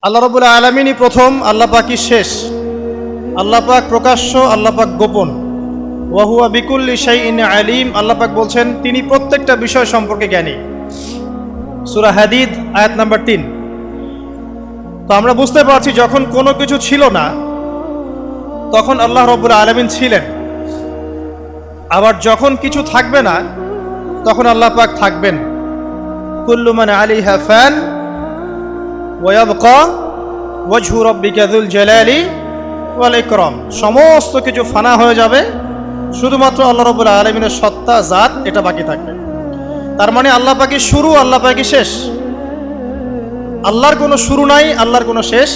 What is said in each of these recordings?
আল্লাহ রাব্বুল আলামিনই প্রথম, আল্লাহ পাকই শেষ। আল্লাহ পাক প্রকাশ্য, আল্লাহ পাক গোপন। ওয়া হুয়া বিকুল্লি শাইইন আলিম। আল্লাহ পাক বলছেন তিনি প্রত্যেকটা বিষয় সম্পর্কে জ্ঞানী। সূরা হাদীদ আয়াত নাম্বার 3। তো আমরা বুঝতে পারছি যখন কোনো কিছু ছিল না তখন আল্লাহ রাব্বুল আলামিন ছিলেন, আবার যখন কিছু থাকবে না তখন আল্লাহ পাক থাকবেন। কুল্লু মান আলাইহা ফান ওয়া ইয়াবকা ওয়াজহু রাব্বিকা যুল জালালি ওয়াল ইকরাম। সমস্ত কিছু ফানা হয়ে যাবে, শুধুমাত্র আল্লাহ রাব্বুল আলামিনের সত্তা, জাত এটা বাকি থাকবে। তার মানে আল্লাহ পাকই শুরু, আল্লাহ পাকই শেষ। আল্লাহর কোনো শুরু নাই, আল্লাহর কোনো শেষ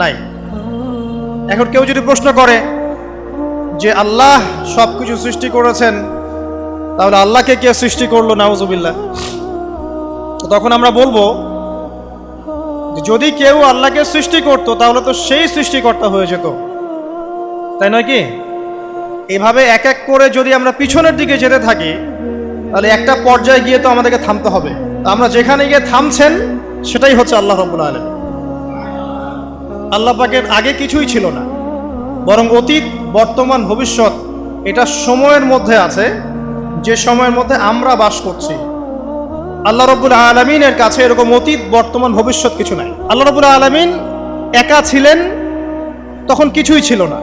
নাই। এখন কেউ যদি প্রশ্ন করে যে আল্লাহ সব কিছু সৃষ্টি করেছেন, তাহলে আল্লাহকে কে সৃষ্টি করলো? নাউজুবিল্লাহ। তো তখন আমরা বলবো যদি কেউ আল্লাহকে সৃষ্টি করতো তাহলে তো সেই সৃষ্টিকর্তা হয়ে যেত, তাই নয় কি? এভাবে এক এক করে যদি আমরা পিছনের দিকে যেতে থাকি তাহলে একটা পর্যায়ে গিয়ে তো আমাদেরকে থামতে হবে। আমরা যেখানে গিয়ে থামছেন সেটাই হচ্ছে আল্লাহ রাব্বুল আলামিন। আল্লাহ পাকের আগে কিছুই ছিল না, বরং অতীত, বর্তমান, ভবিষ্যৎ এটা সময়ের মধ্যে আছে, যে সময়ের মধ্যে আমরা বাস করছি। আল্লাহ রাব্বুল আলামিনের কাছে এরকম অতীত, বর্তমান, ভবিষ্যৎ কিছু নাই। আল্লাহ রাব্বুল আলামিন একা ছিলেন, তখন কিছুই ছিল না।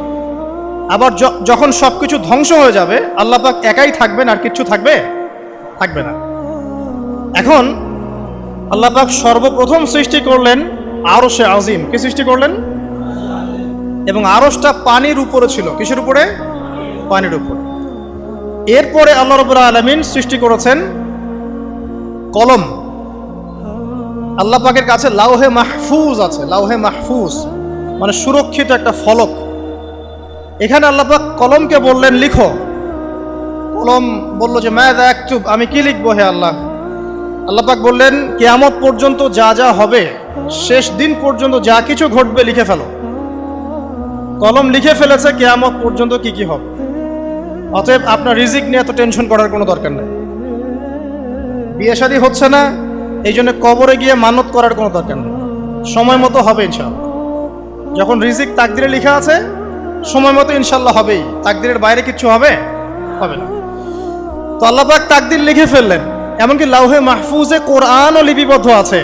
আবার যখন সবকিছু ধ্বংস হয়ে যাবে আল্লাহ পাক একাই থাকবেন, আর কিছু থাকবে না। এখন আল্লাহ পাক সর্বপ্রথম সৃষ্টি করলেন আরশে আজিম। কি সৃষ্টি করলেন? এবং আরশটা পানির উপরে ছিল। কিসের উপরে? পানির উপরে। এরপরে আল্লাহ রাব্বুল আলামিন সৃষ্টি করেছেন কলম। আল্লাহ পাকের কাছে লাউহে মাহফুজ আছে। লাউহে মাহফুজ মানে সুরক্ষিত একটা ফলক। এখানে আল্লাহ পাক কলমকে বললেন লিখো। কলম বলল যে মাযা আকতুব, আমি কি লিখবো হে আল্লাহ? আল্লাহ পাক বললেন কিয়ামত পর্যন্ত যা যা হবে, শেষ দিন পর্যন্ত যা কিছু ঘটবে লিখে ফেলো। কলম লিখে ফেলেছে কিয়ামত পর্যন্ত কি কি হবে। অতএব আপনার রিজিক নিয়ে এত টেনশন করার কোনো দরকার নেই। বিয়ে শাদী হচ্ছে না, এই জন্য কবরে গিয়ে মানত করার কোনো দরকার নেই। সময় মতো হবে ইনশাআল্লাহ। যখন রিজিক তাকদিরে লেখা আছে সময় মতো ইনশাআল্লাহ হবেই। তাকদিরের বাইরে কিছু হবে না। তো আল্লাহ পাক তাকদির লিখে ফেললেন। এমনকি লাউহে মাহফুজে কোরআনও লিপিবদ্ধ আছে।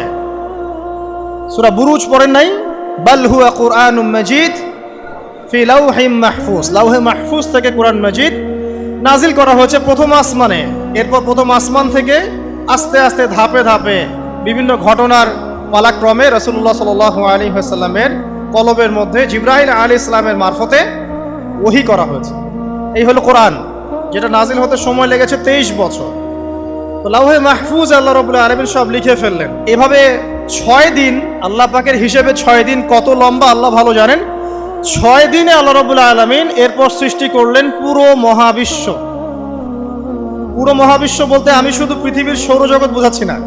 সূরা বুরুজ পড়েন নাই? বাল হুয়া কুরআনুম মাজিদ ফি লাউহিম মাহফুজ। লাউহে মাহফুজ থেকে কোরআন মাজিদ নাজিল করা হয়েছে প্রথম আসমানে। এরপর প্রথম আসমান থেকে আস্তে আস্তে ধাপে ধাপে বিভিন্ন ঘটনার পালাক্রমে রাসূলুল্লাহ সাল্লাল্লাহু আলাইহি ওয়াসাল্লামের কলবের মধ্যে জিবরাইল আলাইহিস সালামের মারফতে ওহী করা হয়েছে। এই হলো কোরআন, যেটা নাজিল হতে সময় লেগেছে 23 বছর। তো লাউহে মাহফুজ আল্লাহ রাব্বুল আলামিন সব লিখে ফেললেন। এভাবে 6 দিন, আল্লাহ পাকের হিসেবে 6 দিন কত লম্বা আল্লাহ ভালো জানেন। 6 দিনে আল্লাহ রাব্বুল আলামিন এরপর সৃষ্টি করলেন পুরো মহাবিশ্ব। পুরো মহাবিশ্ব বলতে আমি শুধু পৃথিবীর সৌরজগৎ বোঝাচ্ছি না।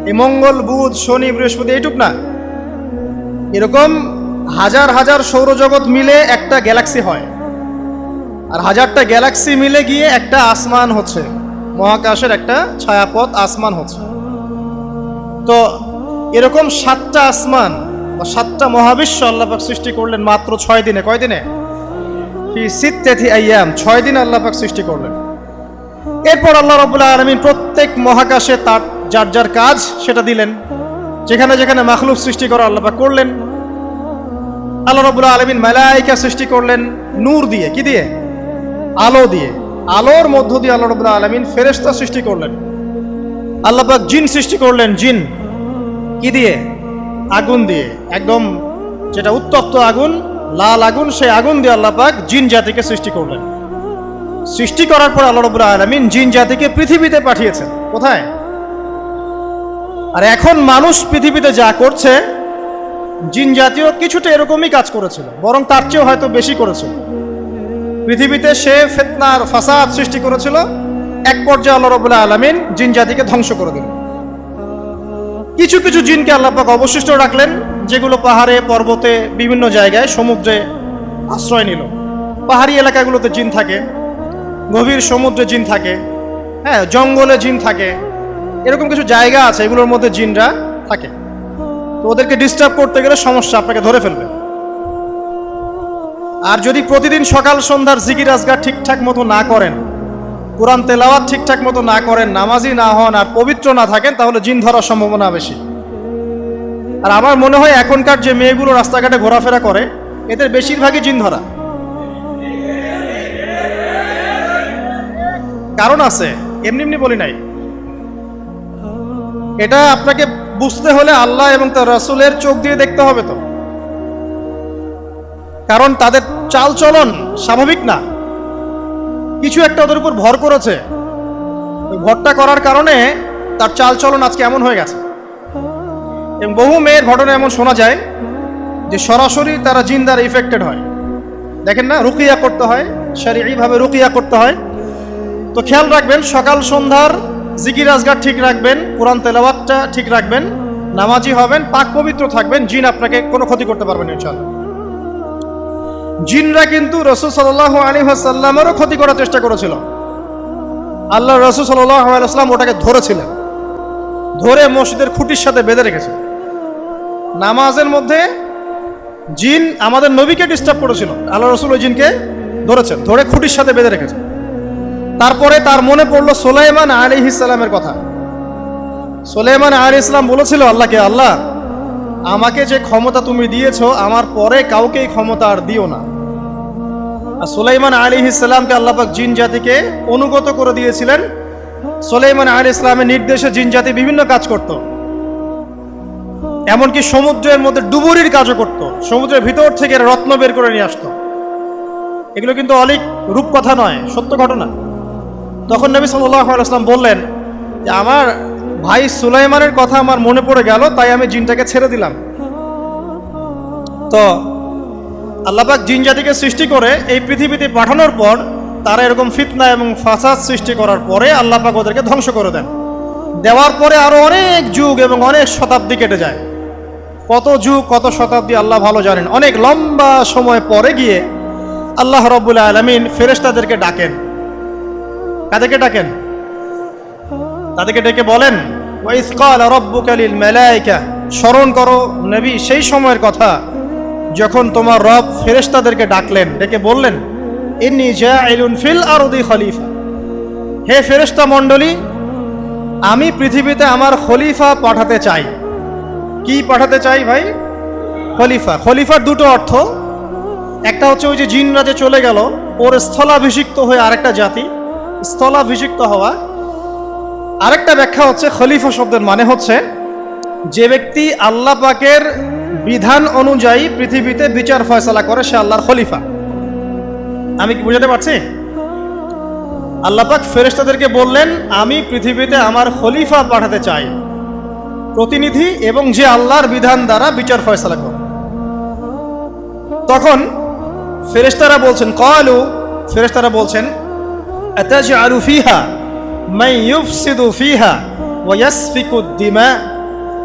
এই মঙ্গল, বুধ, শনি, বৃহস্পতি এইটুক না, এরকম হাজার হাজার সৌরজগৎ মিলে একটা গ্যালাক্সি হয়, আর হাজারটা গ্যালাক্সি মিলে গিয়ে একটা আসমান হচ্ছে, মহাকাশের একটা ছায়াপথ আসমান হচ্ছে। তো এরকম 7টা আসমান বা 7টা মহাবিশ্ব আল্লাহ পাক সৃষ্টি করলেন মাত্র 6 দিনে। কয় দিনে? ফি সিত্তাতি আইয়াম। 6 দিন আল্লাহ পাক সৃষ্টি করলেন। এরপর আল্লাহ রাব্বুল আলামিন প্রত্যেক মহাকাশে তার যার যার কাজ সেটা দিলেন। যেখানে যেখানে মাখলুক সৃষ্টি করা আল্লাহ পাক করলেন। আল্লাহ রাব্বুল আলামিন মালায়েকা সৃষ্টি করলেন নূর দিয়ে। কি দিয়ে? আলো দিয়ে। আলোর মধ্য দিয়ে আল্লাহ রাব্বুল আলামিন ফেরেশতা সৃষ্টি করলেন। আল্লাহ পাক জিন সৃষ্টি করলেন। জিন কি দিয়ে? আগুন দিয়ে। একদম যেটা উত্তপ্ত আগুন, লাল আগুন, সেই আগুন দিয়ে আল্লাহ পাক জিন জাতিকে সৃষ্টি করলেন। সৃষ্টি করার পর আল্লাহ রাব্বুল আলামিন জিন জাতিকে পৃথিবীতে পাঠিয়েছেন। কোথায়? আর এখন মানুষ পৃথিবীতে যা করছে, জিন জাতীয় কিছুটা এরকমই কাজ করেছিল, বরং তার চেয়েও হয়তো বেশি করেছিল। পৃথিবীতে সে ফিতনার ফাসাদ সৃষ্টি করেছিল। এক পর্যায়ে আল্লাহ রাব্বুল আলামিন জিন জাতিকে ধ্বংস করে দিলেন। কিছু কিছু জিনকে আল্লাহ পাক অবশিষ্ট রাখলেন, যেগুলো পাহাড়ে, পর্বতে, বিভিন্ন জায়গায়, সমুদ্রে আশ্রয় নিল। পাহাড়ি এলাকাগুলোতে জিন থাকে, গভীর সমুদ্রে জিন থাকে, জঙ্গলে জিন থাকে, এরকম কিছু জায়গা আছে এগুলোর মধ্যে জিনরা থাকে। তো ওদেরকে ডিস্টার্ব করতে গেলে সমস্যা, আপনাকে ধরে ফেলবে। আর যদি প্রতিদিন সকাল সন্ধ্যার জিকির আজগার ঠিকঠাক মতো না করেন, কোরআন তেলাওয়াত ঠিকঠাক মতো না করেন, নামাজি না হন আর পবিত্র না থাকেন, তাহলে জিন ধরার সম্ভাবনা বেশি। আর আমার মনে হয় এখনকার যে মেয়েগুলো রাস্তাঘাটে ঘোরাফেরা করে, এদের বেশিরভাগই জিন ধরা। কারণ আছে, এমনি এমনি বলি নাই। এটা আপনাকে বুঝতে হলে আল্লাহ এবং তার রাসূলের চোখ দিয়ে দেখতে হবে তো। কারণ তাদের চাল চলন স্বাভাবিক না, কিছু একটা ওদের উপর ভর করেছে। ওই ভরটা করার কারণে তার চাল চলন আজকে এমন হয়ে গেছে। এবং বহু মেয়ের ঘটনা এমন শোনা যায় যে সরাসরি তারা জিন দ্বারা ইফেক্টেড হয়। দেখেন না, রুকিয়া করতে হয়, শরীয়ীভাবে রুকিয়া করতে হয়। তো খেয়াল রাখবেন, সকাল সন্ধ্যার জিকির আজগার ঠিক রাখবেন, কোরআন তেলাওয়াতটা ঠিক রাখবেন, নামাজি হবেন, পাক পবিত্র থাকবেন, জিন আপনাকে কোনো ক্ষতি করতে পারবেন না ইনশাআল্লাহ। জিনরা কিন্তু রাসূল সাল্লাল্লাহু আলাইহি ওয়াসাল্লামেরও ক্ষতি করার চেষ্টা করেছিল। আল্লাহ রাসূল সাল্লাল্লাহু আলাইহি ওয়াসাল্লাম ওটাকে ধরেছিলেন, ধরে মসজিদের খুঁটির সাথে বেঁধে রেখেছে। নামাজের মধ্যে জিন আমাদের নবীকে ডিস্টার্ব করেছিল, আল্লাহ রাসূল ওই জিনকে ধরেছেন, ধরে খুঁটির সাথে বেঁধে রেখেছে। তারপরে তার মনে পড়লো সুলাইমান আলাইহিস সালামের কথা। সুলাইমান আলাইহিস সালাম বলেছিল আল্লাহকে, আল্লাহ আমাকে যে ক্ষমতা তুমি দিয়েছো, আমার পরে কাউকে এই ক্ষমতা আর দিও না। আর সুলাইমান আলাইহিস সালামকে আল্লাহ পাক জিন জাতিকে অনুগত করে দিয়েছিলেন। সুলাইমান আলাইহিস সালামের নির্দেশে জিন জাতি বিভিন্ন কাজ করত, এমনকি সমুদ্রের মধ্যে ডুবুরির কাজও করত, সমুদ্রের ভিতর থেকে রত্ন বের করে নিয়ে আসতো। এগুলো কিন্তু অলিক রূপকথা নয়, সত্য ঘটনা। তখন নবী সাল্লাল্লাহু আলাইহি ওয়াসাল্লাম বললেন যে আমার ভাই সুলাইমানের কথা আমার মনে পড়ে গেল, তাই আমি জিনটাকে ছেড়ে দিলাম। তো আল্লাহ পাক জিন জাতিকে সৃষ্টি করে এই পৃথিবীতে পাঠানোর পর তারা এরকম ফিতনা এবং ফাসাদ সৃষ্টি করার পরে আল্লাহ পাক ওদেরকে ধ্বংস করে দেন। দেওয়ার পরে আরো অনেক যুগ এবং অনেক শতাব্দী কেটে যায়। কত যুগ কত শতাব্দী আল্লাহ ভালো জানেন। অনেক লম্বা সময় পরে গিয়ে আল্লাহ রাব্বুল আলামিন ফেরেশতাদেরকে ডাকেন। কাদেরকে ডাকেন? তাদেরকে ডেকে বলেন, ওয়া ইয ক্বালা রাব্বুকা লিল মালায়েকা, স্মরণ করো নবী সেই সময়ের কথা যখন তোমার রব ফেরেশতাদেরকে ডাকলেন, ডেকে বললেন, ইন্নী জাইলুন ফিল আরদি খলিফা, হে ফেরেশতা মণ্ডলী, আমি পৃথিবীতে আমার খলিফা পাঠাতে চাই। কি পাঠাতে চাই ভাই? খলিফা। খলিফার দুটো অর্থ, একটা হচ্ছে ওই যে জিনরা যে চলে গেল, ওর স্থলাভিষিক্ত হয়ে আরেকটা জাতি, স্থলাভিষিক্ত হওয়া। আরেকটা ব্যাখ্যা হচ্ছে খলিফা শব্দের মানে হচ্ছে যে ব্যক্তি আল্লাহ পাকের বিধান অনুযায়ী পৃথিবীতে বিচার ফয়সালা করে, সে আল্লাহর খলিফা। আমি কি বুঝাতে পারছি? আল্লাহ পাক ফেরেশতাদেরকে বললেন, আমি পৃথিবীতে আমার খলিফা পাঠাতে চাই, প্রতিনিধি, এবং যে আল্লাহর বিধান দ্বারা বিচার ফয়সালা করে। তখন ফেরেশতারা বলছেন, ক্বালু, ফেরেশতারা বলছেন, আতাজআলু ফিহা মান ইউফসিদু ফিহা ওয়া ইয়াসফিকু দিমা,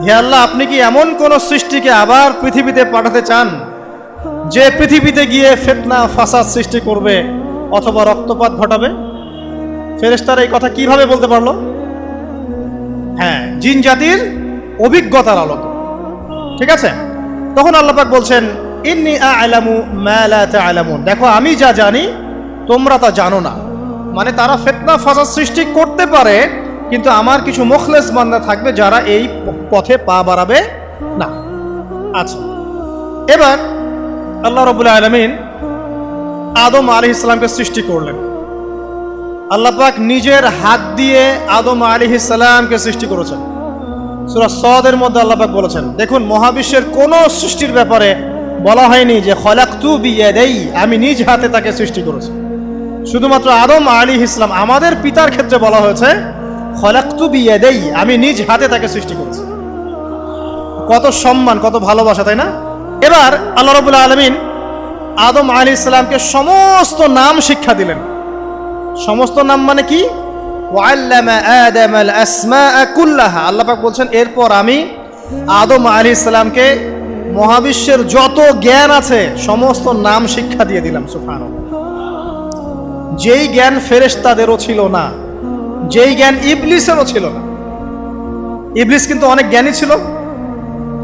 হে আল্লাহ, আপনি কি এমন কোন সৃষ্টিকে আবার পৃথিবীতে পাঠাতে চান যে পৃথিবীতে গিয়ে ফিতনা ফাসাদ সৃষ্টি করবে অথবা রক্তপাত ঘটাবে? ফেরেশতারা এই কথা কিভাবে বলতে পারলো? হ্যাঁ, জিন জাতির অভিজ্ঞতার আলোকে। ঠিক আছে? তখন আল্লাহ পাক বলছেন, ইন্নী আ'লামু মা লা তা'লামুন, দেখো আমি যা জানি তোমরা তা জানো না। মানে তারা ফিতনা ফাসাদ সৃষ্টি করতে পারে, কিন্তু আমার কিছু মুখলেস বান্দা থাকবে যারা এই পথে পা বাড়াবে না। আচ্ছা, এবার আল্লাহ রাব্বুল আলামিন আদম আলাইহিস সালামকে সৃষ্টি করলেন। আল্লাহ পাক নিজের হাত দিয়ে আদম আলাইহিস সালামকে সৃষ্টি করেছেন। সূরা সাদের মধ্যে আল্লাহ পাক বলেছেন, দেখুন, মহাবিশ্বের কোন সৃষ্টির ব্যাপারে বলা হয়নি যে খলাকতু বিয়াদাই, আমি নিজ হাতে তাকে সৃষ্টি করেছি। শুধুমাত্র আদম আলাইহিস সালাম, আমাদের পিতার ক্ষেত্রে বলা হয়েছে খলাকতু বিয়াদাই, আমি নিজ হাতে তাকে সৃষ্টি করেছি। কত সম্মান, কত ভালোবাসা, তাই না? এবার আল্লাহ রাব্বুল আলামিন আদম আলাইহিস সালামকে সমস্ত নাম শিক্ষা দিলেন। সমস্ত নাম মানে কি? ওয়াল্লামা আদামাল আসমাআ কুল্লাহা, আল্লাহ পাক বলছেন, এরপর আমি আদম আলাইহিস সালামকে মহাবিশ্বের যত জ্ঞান আছে সমস্ত নাম শিক্ষা দিয়ে দিলাম। সুবহানাল্লাহ। যেই জ্ঞান ফেরেশতাদেরও ছিল না, যেই জ্ঞান ইবলিসেরও ছিল না। ইবলিস কিন্তু অনেক জ্ঞানী ছিল,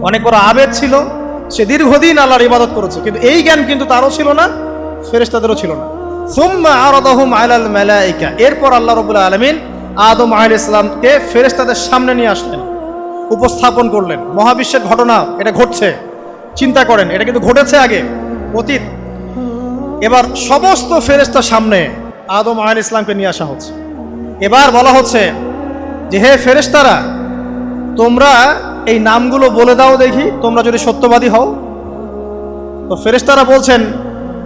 অনেক বড় আবেদ ছিল, সে দীর্ঘদিন আল্লাহর ইবাদত করেছে, কিন্তু এই জ্ঞান কিন্তু তারও ছিল না, ফেরেশতাদেরও ছিল না। সুম্মা আরাদাহুম আলাল মালাইকা, এরপর আল্লাহ রাব্বুল আলামিন আদম আলাইহিস সালামকে ফেরেশতাদের সামনে নিয়ে আসলেন, উপস্থাপন করলেন। মহাবিশ্বের ঘটনা, এটা ঘটছে, চিন্তা করেন, এটা কিন্তু ঘটেছে আগে, অতীত। এবার সমস্ত ফেরেশতার সামনে আদম আলাইহিস সালামকে নিয়ে আসা হচ্ছে। এবার বলা হচ্ছে যে, হে ফেরেশতারা, তোমরা এই নামগুলো বলে দাও দেখি, তোমরা যদি সত্যবাদী হও। তো ফেরেশতারা বলছেন,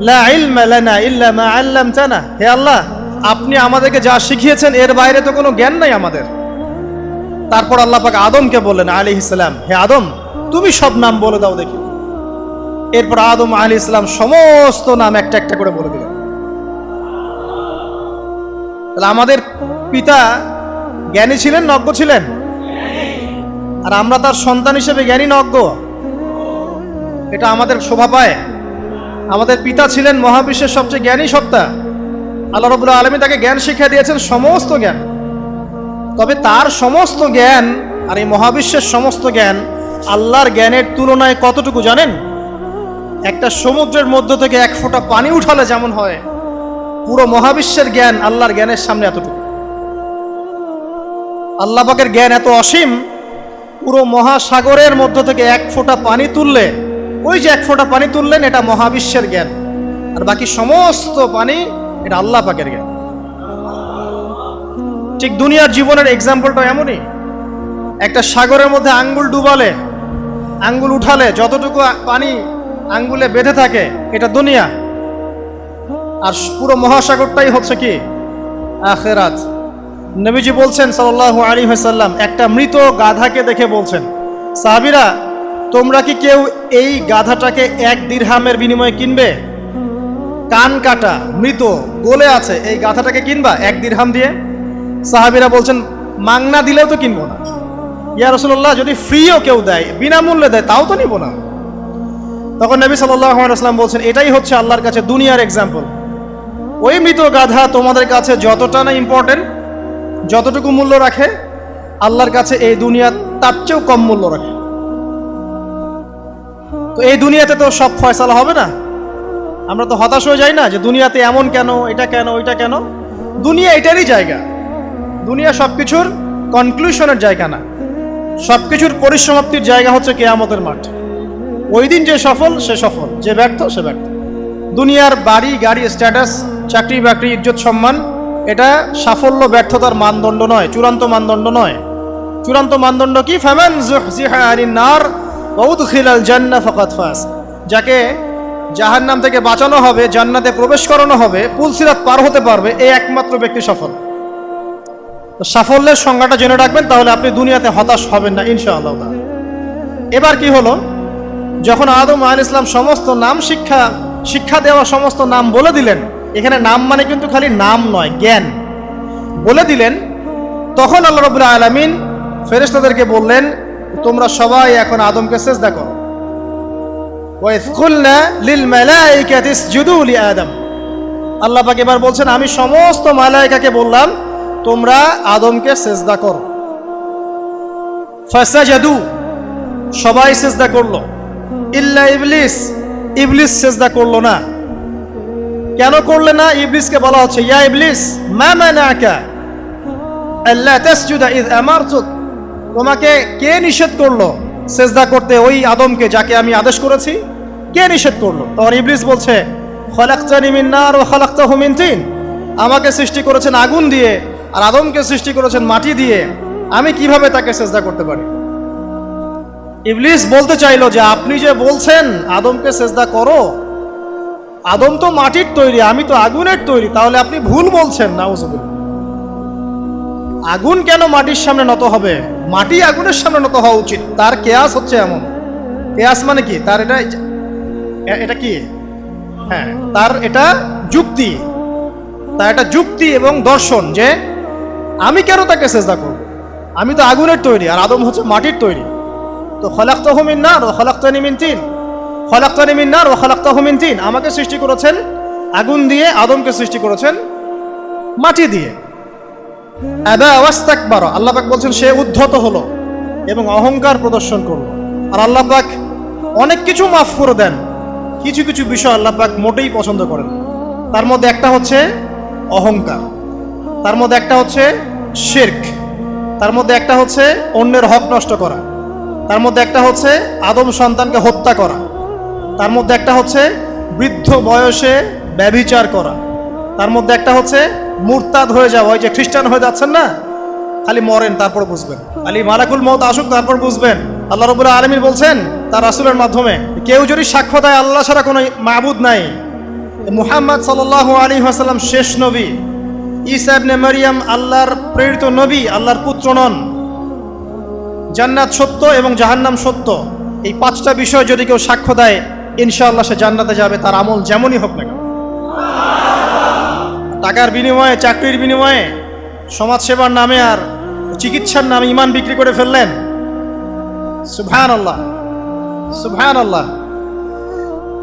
লা ইলমা লানা ইল্লা মা আল্লামতানা, হে আল্লাহ, আপনি আমাদেরকে যা শিখিয়েছেন এর বাইরে তো কোনো জ্ঞান নাই আমাদের। তারপর আল্লাহ পাক আদমকে বললেন আলাইহিস সালাম, হে আদম, তুমি সব নাম বলে দাও দেখি। এরপর আদম আলাইহিস সালাম সমস্ত নাম একটা একটা করে বলে দিলেন। তাহলে আমাদের পিতা জ্ঞানী ছিলেন, নজ্ঞ ছিলেন? আর আমরা তার সন্তান হিসেবে জ্ঞানী না অজ্ঞ? এটা আমাদের শোভা পায়? আমাদের পিতা ছিলেন মহাবিশ্বের সবচেয়ে জ্ঞানী সত্তা, আল্লাহ রাব্বুল আলামিন তাকে জ্ঞান শিক্ষা দিয়েছেন, সমস্ত জ্ঞান। তবে তার সমস্ত জ্ঞান আর এই মহাবিশ্বের সমস্ত জ্ঞান আল্লাহর জ্ঞানের তুলনায় কতটুকু জানেন? একটা সমুদ্রের মধ্য থেকে এক ফোঁটা পানি উঠালে যেমন হয়, পুরো মহাবিশ্বের জ্ঞান আল্লাহর জ্ঞানের সামনে এতটুকু। আল্লাহ পাকের জ্ঞান এত অসীম, পুরো মহাসাগরের মধ্য থেকে এক ফোঁটা পানি তুললে, ওই যে এক ফোঁটা পানি তুললেন, এটা মহাবিশ্বের জ্ঞান, আর বাকি সমস্ত পানি এটা আল্লাহ পাকের জ্ঞান। ঠিক দুনিয়ার জীবনের এক্সাম্পলটা এমনই। একটা সাগরের মধ্যে আঙ্গুল ডুবালে, আঙ্গুল উঠালে যতটুকু পানি আঙ্গুলে বেঁধে থাকে, এটা দুনিয়া। আর পুরো মহাসাগরটাই হচ্ছে কি? আখিরাত। নবীজি বলছেন সাল্লাল্লাহু আলাইহি ওয়াসাল্লাম, একটা মৃত গাধাকে দেখে বলছেন, সাহাবীরা, তোমরা কি কেউ এই গাধাটাকে 1 দিরহামের বিনিময়ে কিনবে? কান কাটা, মৃত, গলে আছে, এই গাধাটাকে কিনবা 1 দিরহাম দিয়ে? সাহাবীরা বলছেন, মাংনা দিলেও তো কিনবো না। ইয়া রাসূলুল্লাহ, যদি ফ্রিও কেউ দেয়, বিনামূল্যে দেয়, তাও তো নিব না। তখন নবী সাল্লাল্লাহু আলাইহি ওয়াসাল্লাম বলছেন, এটাই হচ্ছে আল্লাহর কাছে দুনিয়ার এক্সাম্পল। ওই মৃত গাধা তোমাদের কাছে যতটা না ইম্পর্টেন্ট, যতটুকু মূল্য রাখে, আল্লাহর কাছে এই দুনিয়া তার চেয়েও কম মূল্য রাখে। তো এই দুনিয়াতে তো সব ফয়সালা হবে না। আমরা তো হতাশ হয়ে যাই না যে দুনিয়াতে এমন কেন, এটা কেন, ওইটা কেন। দুনিয়া এটারই জায়গা, দুনিয়া সবকিছুর কনক্লুশনের জায়গা না, সবকিছুর পরিসমাপ্তির জায়গা হচ্ছে কিয়ামতের মাঠ। ওই দিন যে সফল সে সফল, যে ব্যর্থ সে ব্যর্থ। দুনিয়ার বাড়ি গাড়ি, স্ট্যাটাস, চাকরি বাকরি, ইজ্জত সম্মান, এটা সাফল্য ব্যর্থতার মানদণ্ড নয়, চূড়ান্ত মানদণ্ড নয়। চূড়ান্ত মানদণ্ড কি? ফামান যুহজিহা আনিন নার ওয়া উদখিলাল জান্নাহ ফাকাদ ফাজ, যাকে জাহান্নাম থেকে বাঁচানো হবে, জান্নাতে প্রবেশ করানো হবে, পুলসিরাত পার হতে পারবে, এই একমাত্র ব্যক্তি সফল। তো সাফল্যের সংজ্ঞাটা জেনে রাখবেন, তাহলে আপনি দুনিয়াতে হতাশ হবেন না ইনশাআল্লাহ। এবার কি হলো, যখন আদম আলাইহিস সালাম সমস্ত নাম শিক্ষা দেওয়া সমস্ত নাম বলে দিলেন, এখানে নাম মানে কিন্তু খালি নাম নয়, জ্ঞান বলে দিলেন, তখন আল্লাহ রাব্বুল আলামিন ফেরেশতাদেরকে বললেন, তোমরা সবাই এখন আদমকে সিজদা করো। ওয়া ইয কুলনা লিল মালাইকাতি ইসজুদু লি আদম, আল্লাহ পাক এবার বলছেন, আমি সমস্ত মালায়েকাকে বললাম তোমরা আদমকে সিজদা করো। ফাসাজাদু, সবাই সিজদা করলো, ইল্লা ইবলিস, ইবলিস সিজদা করলো না। কেন করলে না? ইবলিসকে বলা হচ্ছে, ইয়া ইবলিস মা মানাকা আল্লা তাসজুদা ইয আমারতুক, তোমাকে কে নিষেধ করলো সিজদা করতে ওই আদমকে যাকে আমি আদেশ করেছি? কে নিষেধ করলো? তখন ইবলিস বলছে, খলাকতানি মিন নার ওয়া খলাকতাহু মিন তিন, আমাকে সৃষ্টি করেছেন আগুন দিয়ে আর আদমকে সৃষ্টি করেছেন মাটি দিয়ে, আমি কিভাবে তাকে সিজদা করতে পারি? ইবলিস বলতে চাইলো যে, আপনি যে বলছেন আদমকে সিজদা করো, আদম তো মাটির তৈরি, আমি তো আগুনের তৈরি, তাহলে আপনি ভুল বলছেন। নাউজুবিল্লাহ। আগুন কেন মাটির সামনে নত হবে? মাটি আগুনের সামনে নত হওয়া উচিত। তার কেয়াস হচ্ছে এমন, কেয়াস মানে কি? তার এটা কি? হ্যাঁ, তার এটা যুক্তি, তার এটা যুক্তি এবং দর্শন যে আমি কেন তাকে সিজদা করব? আমি তো আগুনের তৈরি আর আদম হচ্ছে মাটির তৈরি। তো খলাকতাহু মিন নার ওয়া খলাকতানি মিন তিন, খলাকতানি মিন নার ওয়া খলাকতাহু মিন তিন, আমাকে সৃষ্টি করেছেন আগুন দিয়ে, আদমকে সৃষ্টি করেছেন মাটি দিয়ে। আবা ওয়াস্তাকবারা, আল্লাহ পাক বলছেন সে উদ্ধত হলো এবং অহংকার প্রদর্শন করলো। আর আল্লাহ পাক অনেক কিছু মাফ করে দেন, কিছু কিছু বিষয় আল্লাহ পাক মোটেই পছন্দ করেন। তার মধ্যে একটা হচ্ছে অহংকার, তার মধ্যে একটা হচ্ছে শিরক, তার মধ্যে একটা হচ্ছে অন্যের হক নষ্ট করা, তার মধ্যে একটা হচ্ছে আদম সন্তানকে হত্যা করা, তার মধ্যে একটা হচ্ছে বৃদ্ধ বয়সে ব্যভিচার করা, তার মধ্যে একটা হচ্ছে মুরতাদ হয়ে যাওয়া। ওই যে খ্রিস্টান হয়ে যাচ্ছেন না, খালি মরেন তারপর বুঝবেন, খালি মালাকুল মউত আসুক তারপর বুঝবেন। আল্লাহ রাব্বুল আলামিন বলছেন তার রাসূলের মাধ্যমে, কেউ যদি সাক্ষ্য দেয় আল্লাহ ছাড়া কোনো মাবুদ নাই, মুহাম্মদ সাল্লাল্লাহু আলাইহি ওয়াসাল্লাম শেষ নবী, ঈসা ইবনে মারইয়াম আল্লাহর প্রেরিত নবী, আল্লাহর পুত্র নন, জান্নাত সত্য এবং জাহান্নাম সত্য, এই পাঁচটা বিষয় যদি কেউ সাক্ষ্য দেয় ইনশাআল্লাহ সে জান্নাতে যাবে, তার আমল যেমনই হোক না কেন। টাকার বিনিময়ে, চাকরির বিনিময়ে, সমাজসেবার নামে আর চিকিৎসার নামে ঈমান বিক্রি করে ফেললেন, সুবহানাল্লাহ সুবহানাল্লাহ।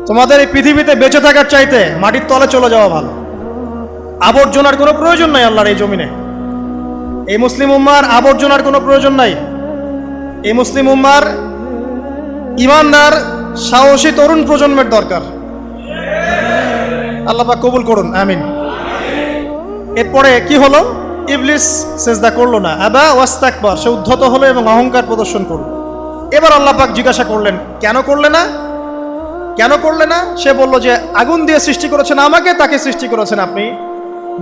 তোমাদের এই পৃথিবীতে বেঁচে থাকার চাইতে মাটির তলে চলে যাওয়া ভালো। আবর্জনার কোনো প্রয়োজন নাই আল্লাহর এই জমিনে। এই মুসলিম উম্মার আবর্জনার কোনো প্রয়োজন নাই। এই মুসলিম উম্মার ঈমানদার সাহসী তরুণ প্রজন্মের দরকার। আল্লাহ পাক কবুল করুন, আমিন। এরপরে কি হলো? ইবলিস সেজদা করলো না, আবা ওয়াস্তাকবার, সে উদ্ধত হলো এবং অহংকার প্রদর্শন করলো। এবার আল্লাহ পাক জিজ্ঞাসা করলেন, কেন করলে না, কেন করলে না? সে বলল যে আগুন দিয়ে সৃষ্টি করেছেন আমাকে, তাকে সৃষ্টি করেছেন আপনি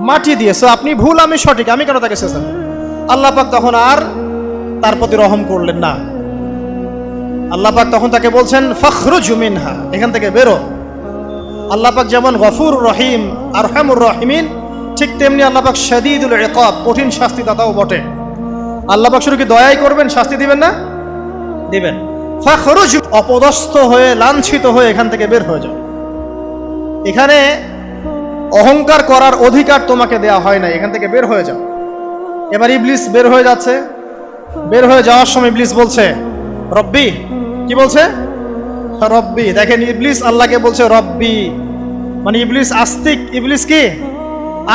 মাটি দিয়ে, সো আপনি ভুল আমি সঠিক, আমি কেন তাকে সেজদা করব? আল্লাহ পাক তখন আর তার প্রতি রহম করলেন না। আল্লাহ পাক তখন তাকে বলছেন ফখরুজ মিনহা, এখান থেকে বেরো। আল্লাহ পাক যেমন গফুর রহিম আরহামুর রহিমিন, ঠিক তেমনি আল্লাহ পাক শাদীদুল ইকাব, কঠিন শাস্তি দাতাও বটে। আল্লাহ পাক শুধু কি দয়াই করবেন, শাস্তি দিবেন না? দিবেন। ফখরুজ, অপদস্থ হয়ে লাঞ্ছিত হয়ে এখান থেকে বের হয়ে যাও। এখানে অহংকার করার অধিকার তোমাকে দেয়া হয় না, এখান থেকে বের হয়ে যাও। এবার ইবলিস বের হয়ে যাচ্ছে। বের হয়ে যাওয়ার সময় ইবলিস বলছে রব্বি, কি বলছে? রব্বি। দেখেন ইবলিস আল্লাহকে বলছে রব্বি, মানে ইবলিস আস্তিক। ইবলিস কি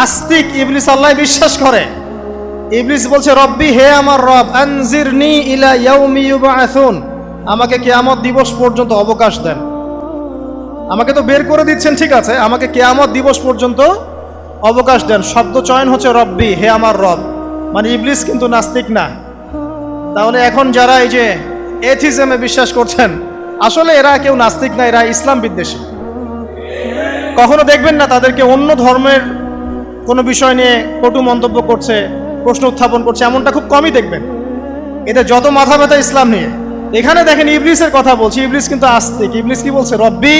আস্তিক? ইবলিস আল্লাহ বিশ্বাস করে। ইবলিস বলছে রব্বি, হে আমার রব, আনজিরনি ইলা ইয়াউমি ইউবআসুন, আমাকে কিয়ামত দিবস পর্যন্ত অবকাশ দেন। আমাকে তো বের করে দিচ্ছেন, ঠিক আছে, আমাকে কিয়ামত দিবস পর্যন্ত অবকাশ দেন। শব্দ চয়ন হচ্ছে রব্বি, হে আমার রব। মানে ইবলিস কিন্তু নাস্তিক না। তাহলে এখন যারা এই যে এথিজমে বিশ্বাস করছেন, আসলে এরা কেউ নাস্তিক না, এরা ইসলাম বিদ্বেষী। কখনো দেখবেন না তাদেরকে অন্য ধর্মের কোনো বিষয় নিয়ে কটু মন্তব্য করছে, প্রশ্ন উত্থাপন করছে, এমনটা খুব কমই দেখবেন। এদের যত মাথা ব্যথা ইসলাম নিয়ে। এখানে দেখেন ইবলিসের কথা বলছি, ইবলিস কিন্তু আস্তিক। ইবলিস কি বলছে? রব্বি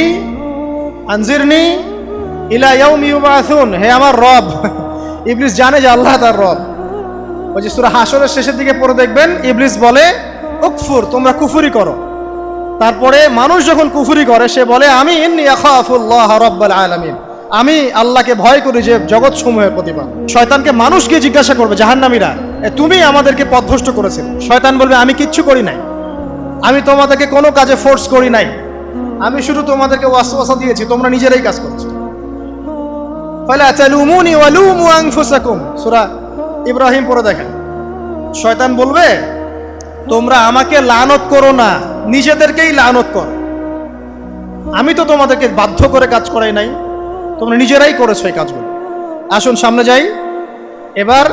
আনজিরনি ইলা ইয়াউমি ইউবআসুন, হে আমার রব। ইবলিস জানে যে আল্লাহ তার রব। ওই যে সূরা হাশরের শেষের দিকে পড়ে দেখবেন ইবলিস বলে উকফুর, তোমরা কুফরি করো। তারপরে মানুষ যখন কুফরি করে সে বলে আমি ইন্নী আখাফুল্লাহ রাব্বাল আলামিন, আমি আল্লাহকে ভয় করি যে জগৎ সমূহের প্রতিপালক। শয়তানকে মানুষ গিয়ে জিজ্ঞাসা করবে, জাহান্নামীরা, তুমি আমাদেরকে পথভ্রষ্ট করেছিলে। শয়তান বলবে আমি কিচ্ছু করি নাই, আমি তোমাদেরকে কোনো কাজে ফোর্স করি নাই, আমি শুধু তোমাদেরকে ওয়াসওয়াসা দিয়েছি, তোমরা নিজেরাই কাজ করছো। ফালা তালুমুনি ওয়ালুমু আনফুসাকুম, সূরা ইব্রাহিম পড়ে দেখেন। শয়তান বলবে তোমরা আমাকে লানত করো না, নিজেদেরকেই লানত করো, আমি তো তোমাদেরকে বাধ্য করে কাজ করাই নাই, তোমরা নিজেরাই করেছো এই কাজগুলো। আসুন সামনে যাই। এবার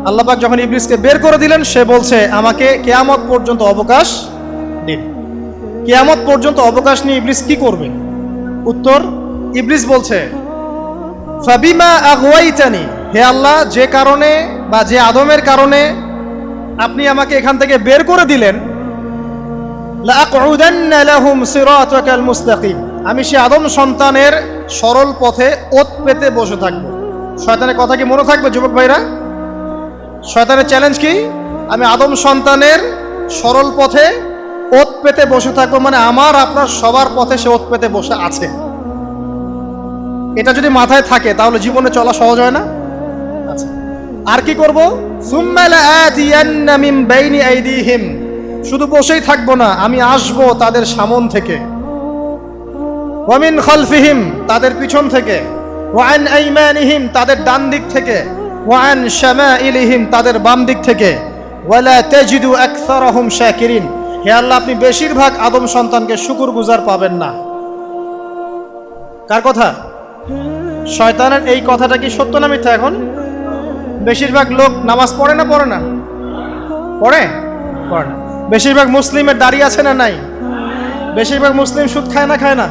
আল্লাহ পাক যখন ইবলিসকে বের করে দিলেন, সে বলছে আমাকে কিয়ামত পর্যন্ত অবকাশ দিন। কিয়ামত পর্যন্ত অবকাশ নিয়ে ইবলিস কি করবে? উত্তর, ইবলিস বলছে ফাবিমা আগওয়াইতানি, হে আল্লাহ, যে কারণে বা যে আদমের কারণে আপনি আমাকে এখান থেকে বের করে দিলেন, লাআকউদান্না লাহুম সিরাতাকাল মুস্তাকিম, আমি সে আদম সন্তানের সরল পথে ওত পেতে বসে থাকবো। শয়তানের কথা কি মনে থাকবে যুবক ভাইরা? শয়তানের চ্যালেঞ্জ কি? আমি আদম সন্তানের সরল পথে ওত পেতে বসে থাকবো, মানে আমার আপনার সবার পথে সে ওত পেতে বসে আছে। এটা যদি মাথায় থাকে তাহলে জীবনে চলা সহজ হয় না? আচ্ছা, আর কি করব? সুম্মা লাআতিয়ান্না মিন বাইনি আইদিহিম, শুধু বসেই থাকবো না, আমি আসবো তাদের সামন থেকে, ওয়া মিন খালফিহিম, তাদের পিছন থেকে, ওয়া আন আইমানিহিম, তাদের ডান দিক থেকে, ওয়া আন শামাইলিহিম, তাদের বাম দিক থেকে, ওয়ালা তাজিদু আকসারাহুম শাকিরিন, হে আল্লাহ, আপনি বেশিরভাগ আদম সন্তানকে শুকরগুজার পাবেন না। কার কথা? শয়তানের এই কথাটা কি সত্য না মিথ্যা? এখন বেশিরভাগ লোক নামাজ পড়ে না পড়ে না? পড়ে পড়ে না। বেশিরভাগ মুসলিমের দাড়ি আছে না নাই? বেশিরভাগ মুসলিম সুদ খায় না খায় না?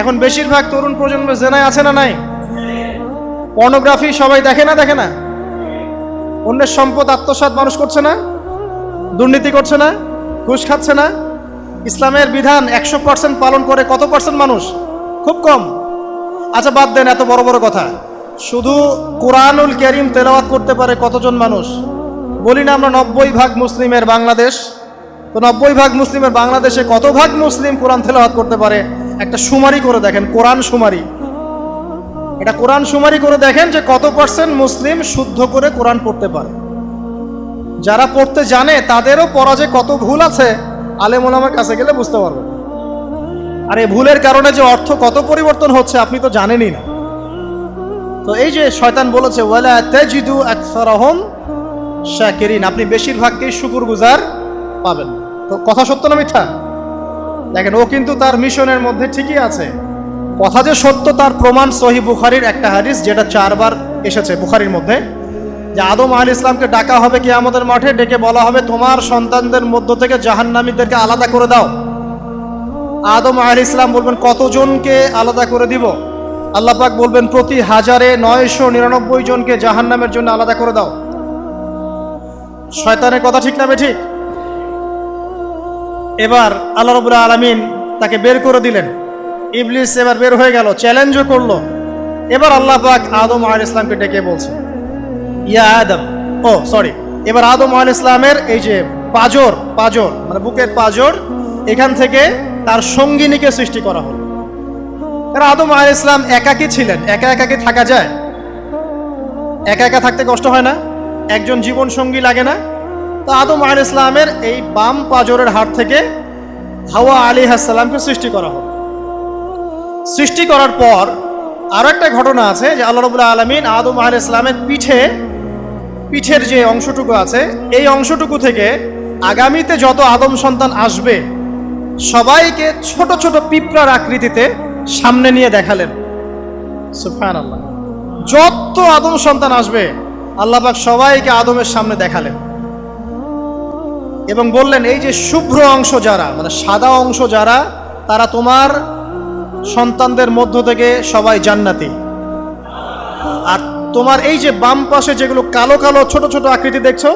এখন বেশিরভাগ তরুণ প্রজন্মের জেনায় আছে না নাই? পর্নোগ্রাফি সবাই দেখে না দেখে না? অন্যের সম্পদ আত্মসাৎ মানুষ করছে না? দুর্নীতি করছে না? ঘুষ খাচ্ছে না? ইসলামের বিধান 100% পালন করে কত পার্সেন্ট মানুষ? খুব কম। আচ্ছা বাদ দেন এত বড় বড় কথা, শুধু কোরআনুল কারীম তেলাওয়াত করতে পারে কতজন মানুষ? বলি না আমরা 90% মুসলিমের বাংলাদেশ, তো 90% মুসলিমের বাংলাদেশে কত ভাগ মুসলিম কোরআন তেলাওয়াত করতে পারে? একটা শুমারি করে দেখেন, কোরআন শুমারি। এটা কোরআন শুমারি করে দেখেন যে কত পার্সেন্ট মুসলিম শুদ্ধ করে কোরআন পড়তে পারে। যারা পড়তে জানে তাদেরও পড়া যে কত ভুল আছে আলেম ওলামার কাছে গেলে বুঝতে পারবেন। আর এই ভুলের কারণে যে অর্থ কত পরিবর্তন হচ্ছে আপনি তো জানেনই না। তো এই যে শয়তান বলেছে ওয়ালা তাজিদু আকসারাহুম শাকিরিন, আপনি বেশিরভাগকেই শুকরগুজার পাবেন। তো কথা সত্য না মিথ্যা? দেখেন, ও কিন্তু তার মিশনের মধ্যে ঠিকই আছে। কথা যে সত্য তার প্রমাণ সহিহ বুখারীর একটা হাদিস, যেটা 4 বার এসেছে বুখারীর মধ্যে, যে আদম আলাইহিস সালামকে ডাকা হবে কিয়ামতের মাঠে, ডেকে বলা হবে তোমার সন্তানদের মধ্য থেকে জাহান্নামীদেরকে আলাদা করে দাও। আদম আলাইহিস সালাম বলবেন কতজনকে আলাদা করে দিব? আল্লাহ পাক বলবেন প্রতি 1099 জনকে জাহান্নামের জন্য আলাদা করে দাও। শয়তানের কথা ঠিক না বেঠিক? এবার আল্লাহ রাব্বুল আলামিন তাকে বের করে দিলেন। ইবলিস এবার বের হয়ে গেল, চ্যালেঞ্জও করলো। এবার আল্লাহ পাক আদম আলাইহিস সালামকে ডেকে বলছে ইয়া আদম, এবার আদম আলাইহিস সালামের এই যে পাজর মানে বুকের পাজর, এখান থেকে তার সঙ্গিনীকে সৃষ্টি করা হলো। কারণ আদম আলাইহিস সালাম একাকী ছিলেন, একা কি থাকা যায়? একা থাকতে কষ্ট হয় না? একজন জীবন সঙ্গী লাগে না? তো আদম আলাইহিস সালামের এই বাম পাজরের হাড় থেকে হাওয়া আলাইহিস সালামকে সৃষ্টি করা হলো। সৃষ্টি করার পর আরো একটা ঘটনা আছে যে আল্লাহ রাব্বুল আলামিন আদম আলাইহিস সালামের পিঠের যে অংশটুকু আছে, এই অংশটুকু থেকে আগামীতে যত আদম সন্তান আসবে সবাইকে ছোট ছোট পিঁপড়ার আকৃতিতে সামনে নিয়ে দেখালেন। সুবহানাল্লাহ। যত আদম সন্তান আসবে আল্লাহ পাক সবাইকে আদমের সামনে দেখালেন এবং বললেন এই যে শুভ্র অংশ যারা, মানে সাদা অংশ যারা, তারা তোমার সন্তানদের মধ্য থেকে সবাই জান্নাতি। আর তোমার এই যে বাম পাশে যেগুলো কালো কালো ছোট ছোট আকৃতি দেখছো,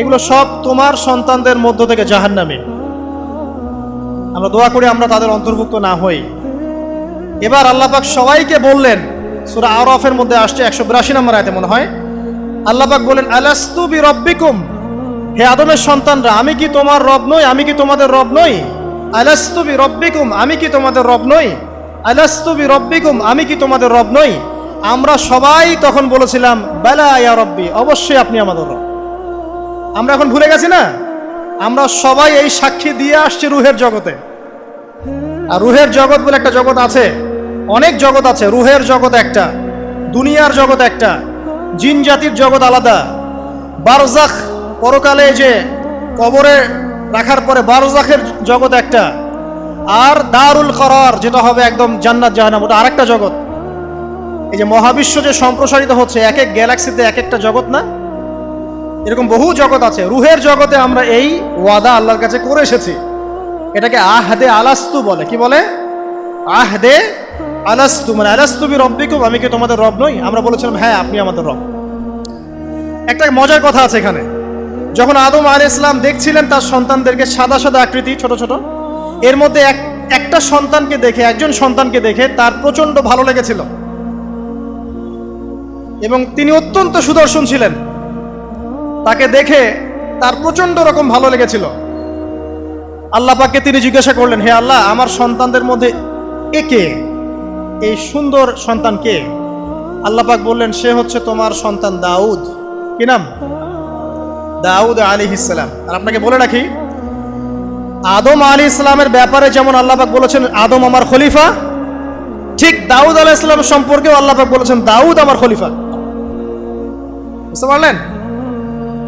এগুলো সব তোমার সন্তানদের মধ্য থেকে জাহান্নামী। আমরা দোয়া করি আমরা তাদের অন্তর্ভুক্ত না হই। এবার আল্লাহ পাক সবাইকে বললেন, সূরা আরাফের মধ্যে আসছে 182 নম্বর আয়াতে মনে হয়, আল্লাহ পাক বলেন আলাস্তু বিরাব্বিকুম, হে আদমের সন্তানরা আমি কি তোমার রব নই? আমি কি তোমাদের রব নই? আলাস্তু বিরাব্বিকুম, আমি কি তোমাদের রব নই? আলাস্তু বিরাব্বিকুম, আমি কি তোমাদের রব নই? আমরা সবাই তখন বলেছিলাম বালা ইয়া রব্বি, অবশ্যই আপনি আমাদের রব। আমরা এখন ভুলে গেছি না? আমরা সবাই এই সাক্ষী দিয়ে আসছি রুহের জগতে। আর রুহের জগৎ বলে একটা জগৎ আছে, অনেক জগৎ আছে। রুহের জগৎ একটা, দুনিয়ার জগৎ একটা, জিন জাতির জগৎ আলাদা, বারজাখ পরকালে যে কবরে রাখার পরে বারজাখের জগৎ একটা, আর দারুল করার যেটা হবে একদম জান্নাত জাহান্নাম, ওটা আরেকটা জগৎ। এই যে মহাবিশ্ব যে সম্প্রসারিত হচ্ছে, এক এক গ্যালাক্সিতে এক একটা জগৎ না, এরকম বহু জগৎ আছে। রুহের জগতে আমরা এই ওয়াদা আল্লাহর কাছে করে এসেছি, এটাকে আহদে আলাস্তু বলে। কি বলে? আহদে আলাস্তু, মানে আলাস্তু বিরব্বিকুম, আমি কি তোমাদের রব নই? আমরা বলেছিলাম হ্যাঁ আপনি আমাদের রব। একটা মজার কথা আছে এখানে, যখন আদম আলাইহিস সালাম দেখছিলেন তার সন্তানদেরকে সাদা সাদা আকৃতি ছোট ছোট, এর মধ্যে একটা সন্তানকে দেখে, একজন সন্তানকে দেখে তার প্রচন্ড ভালো লেগেছিল এবং তিনি অত্যন্ত সুদর্শন ছিলেন। তাকে দেখে তার প্রচন্ড রকম ভালো লেগেছিল। আল্লাহ পাককে তিনি জিজ্ঞাসা করলেন, হে আল্লাহ, আমার সন্তানদের মধ্যে একে, এই সুন্দর সন্তান কে? আল্লাহ পাক বললেন সে হচ্ছে তোমার সন্তান দাউদ। কি নাম? দাউদ আলাইহিস সালাম। আর আপনাকে বলে রাখি, আদম আলাইহিস সালামের ব্যাপারে যেমন আল্লাহ পাক বলেছেন আদম আমার খলিফা, ঠিক দাউদ আলাইহিস সালাম সম্পর্কেও আল্লাহ পাক বলেছেন দাউদ আমার খলিফা। বুঝতে পারলেন?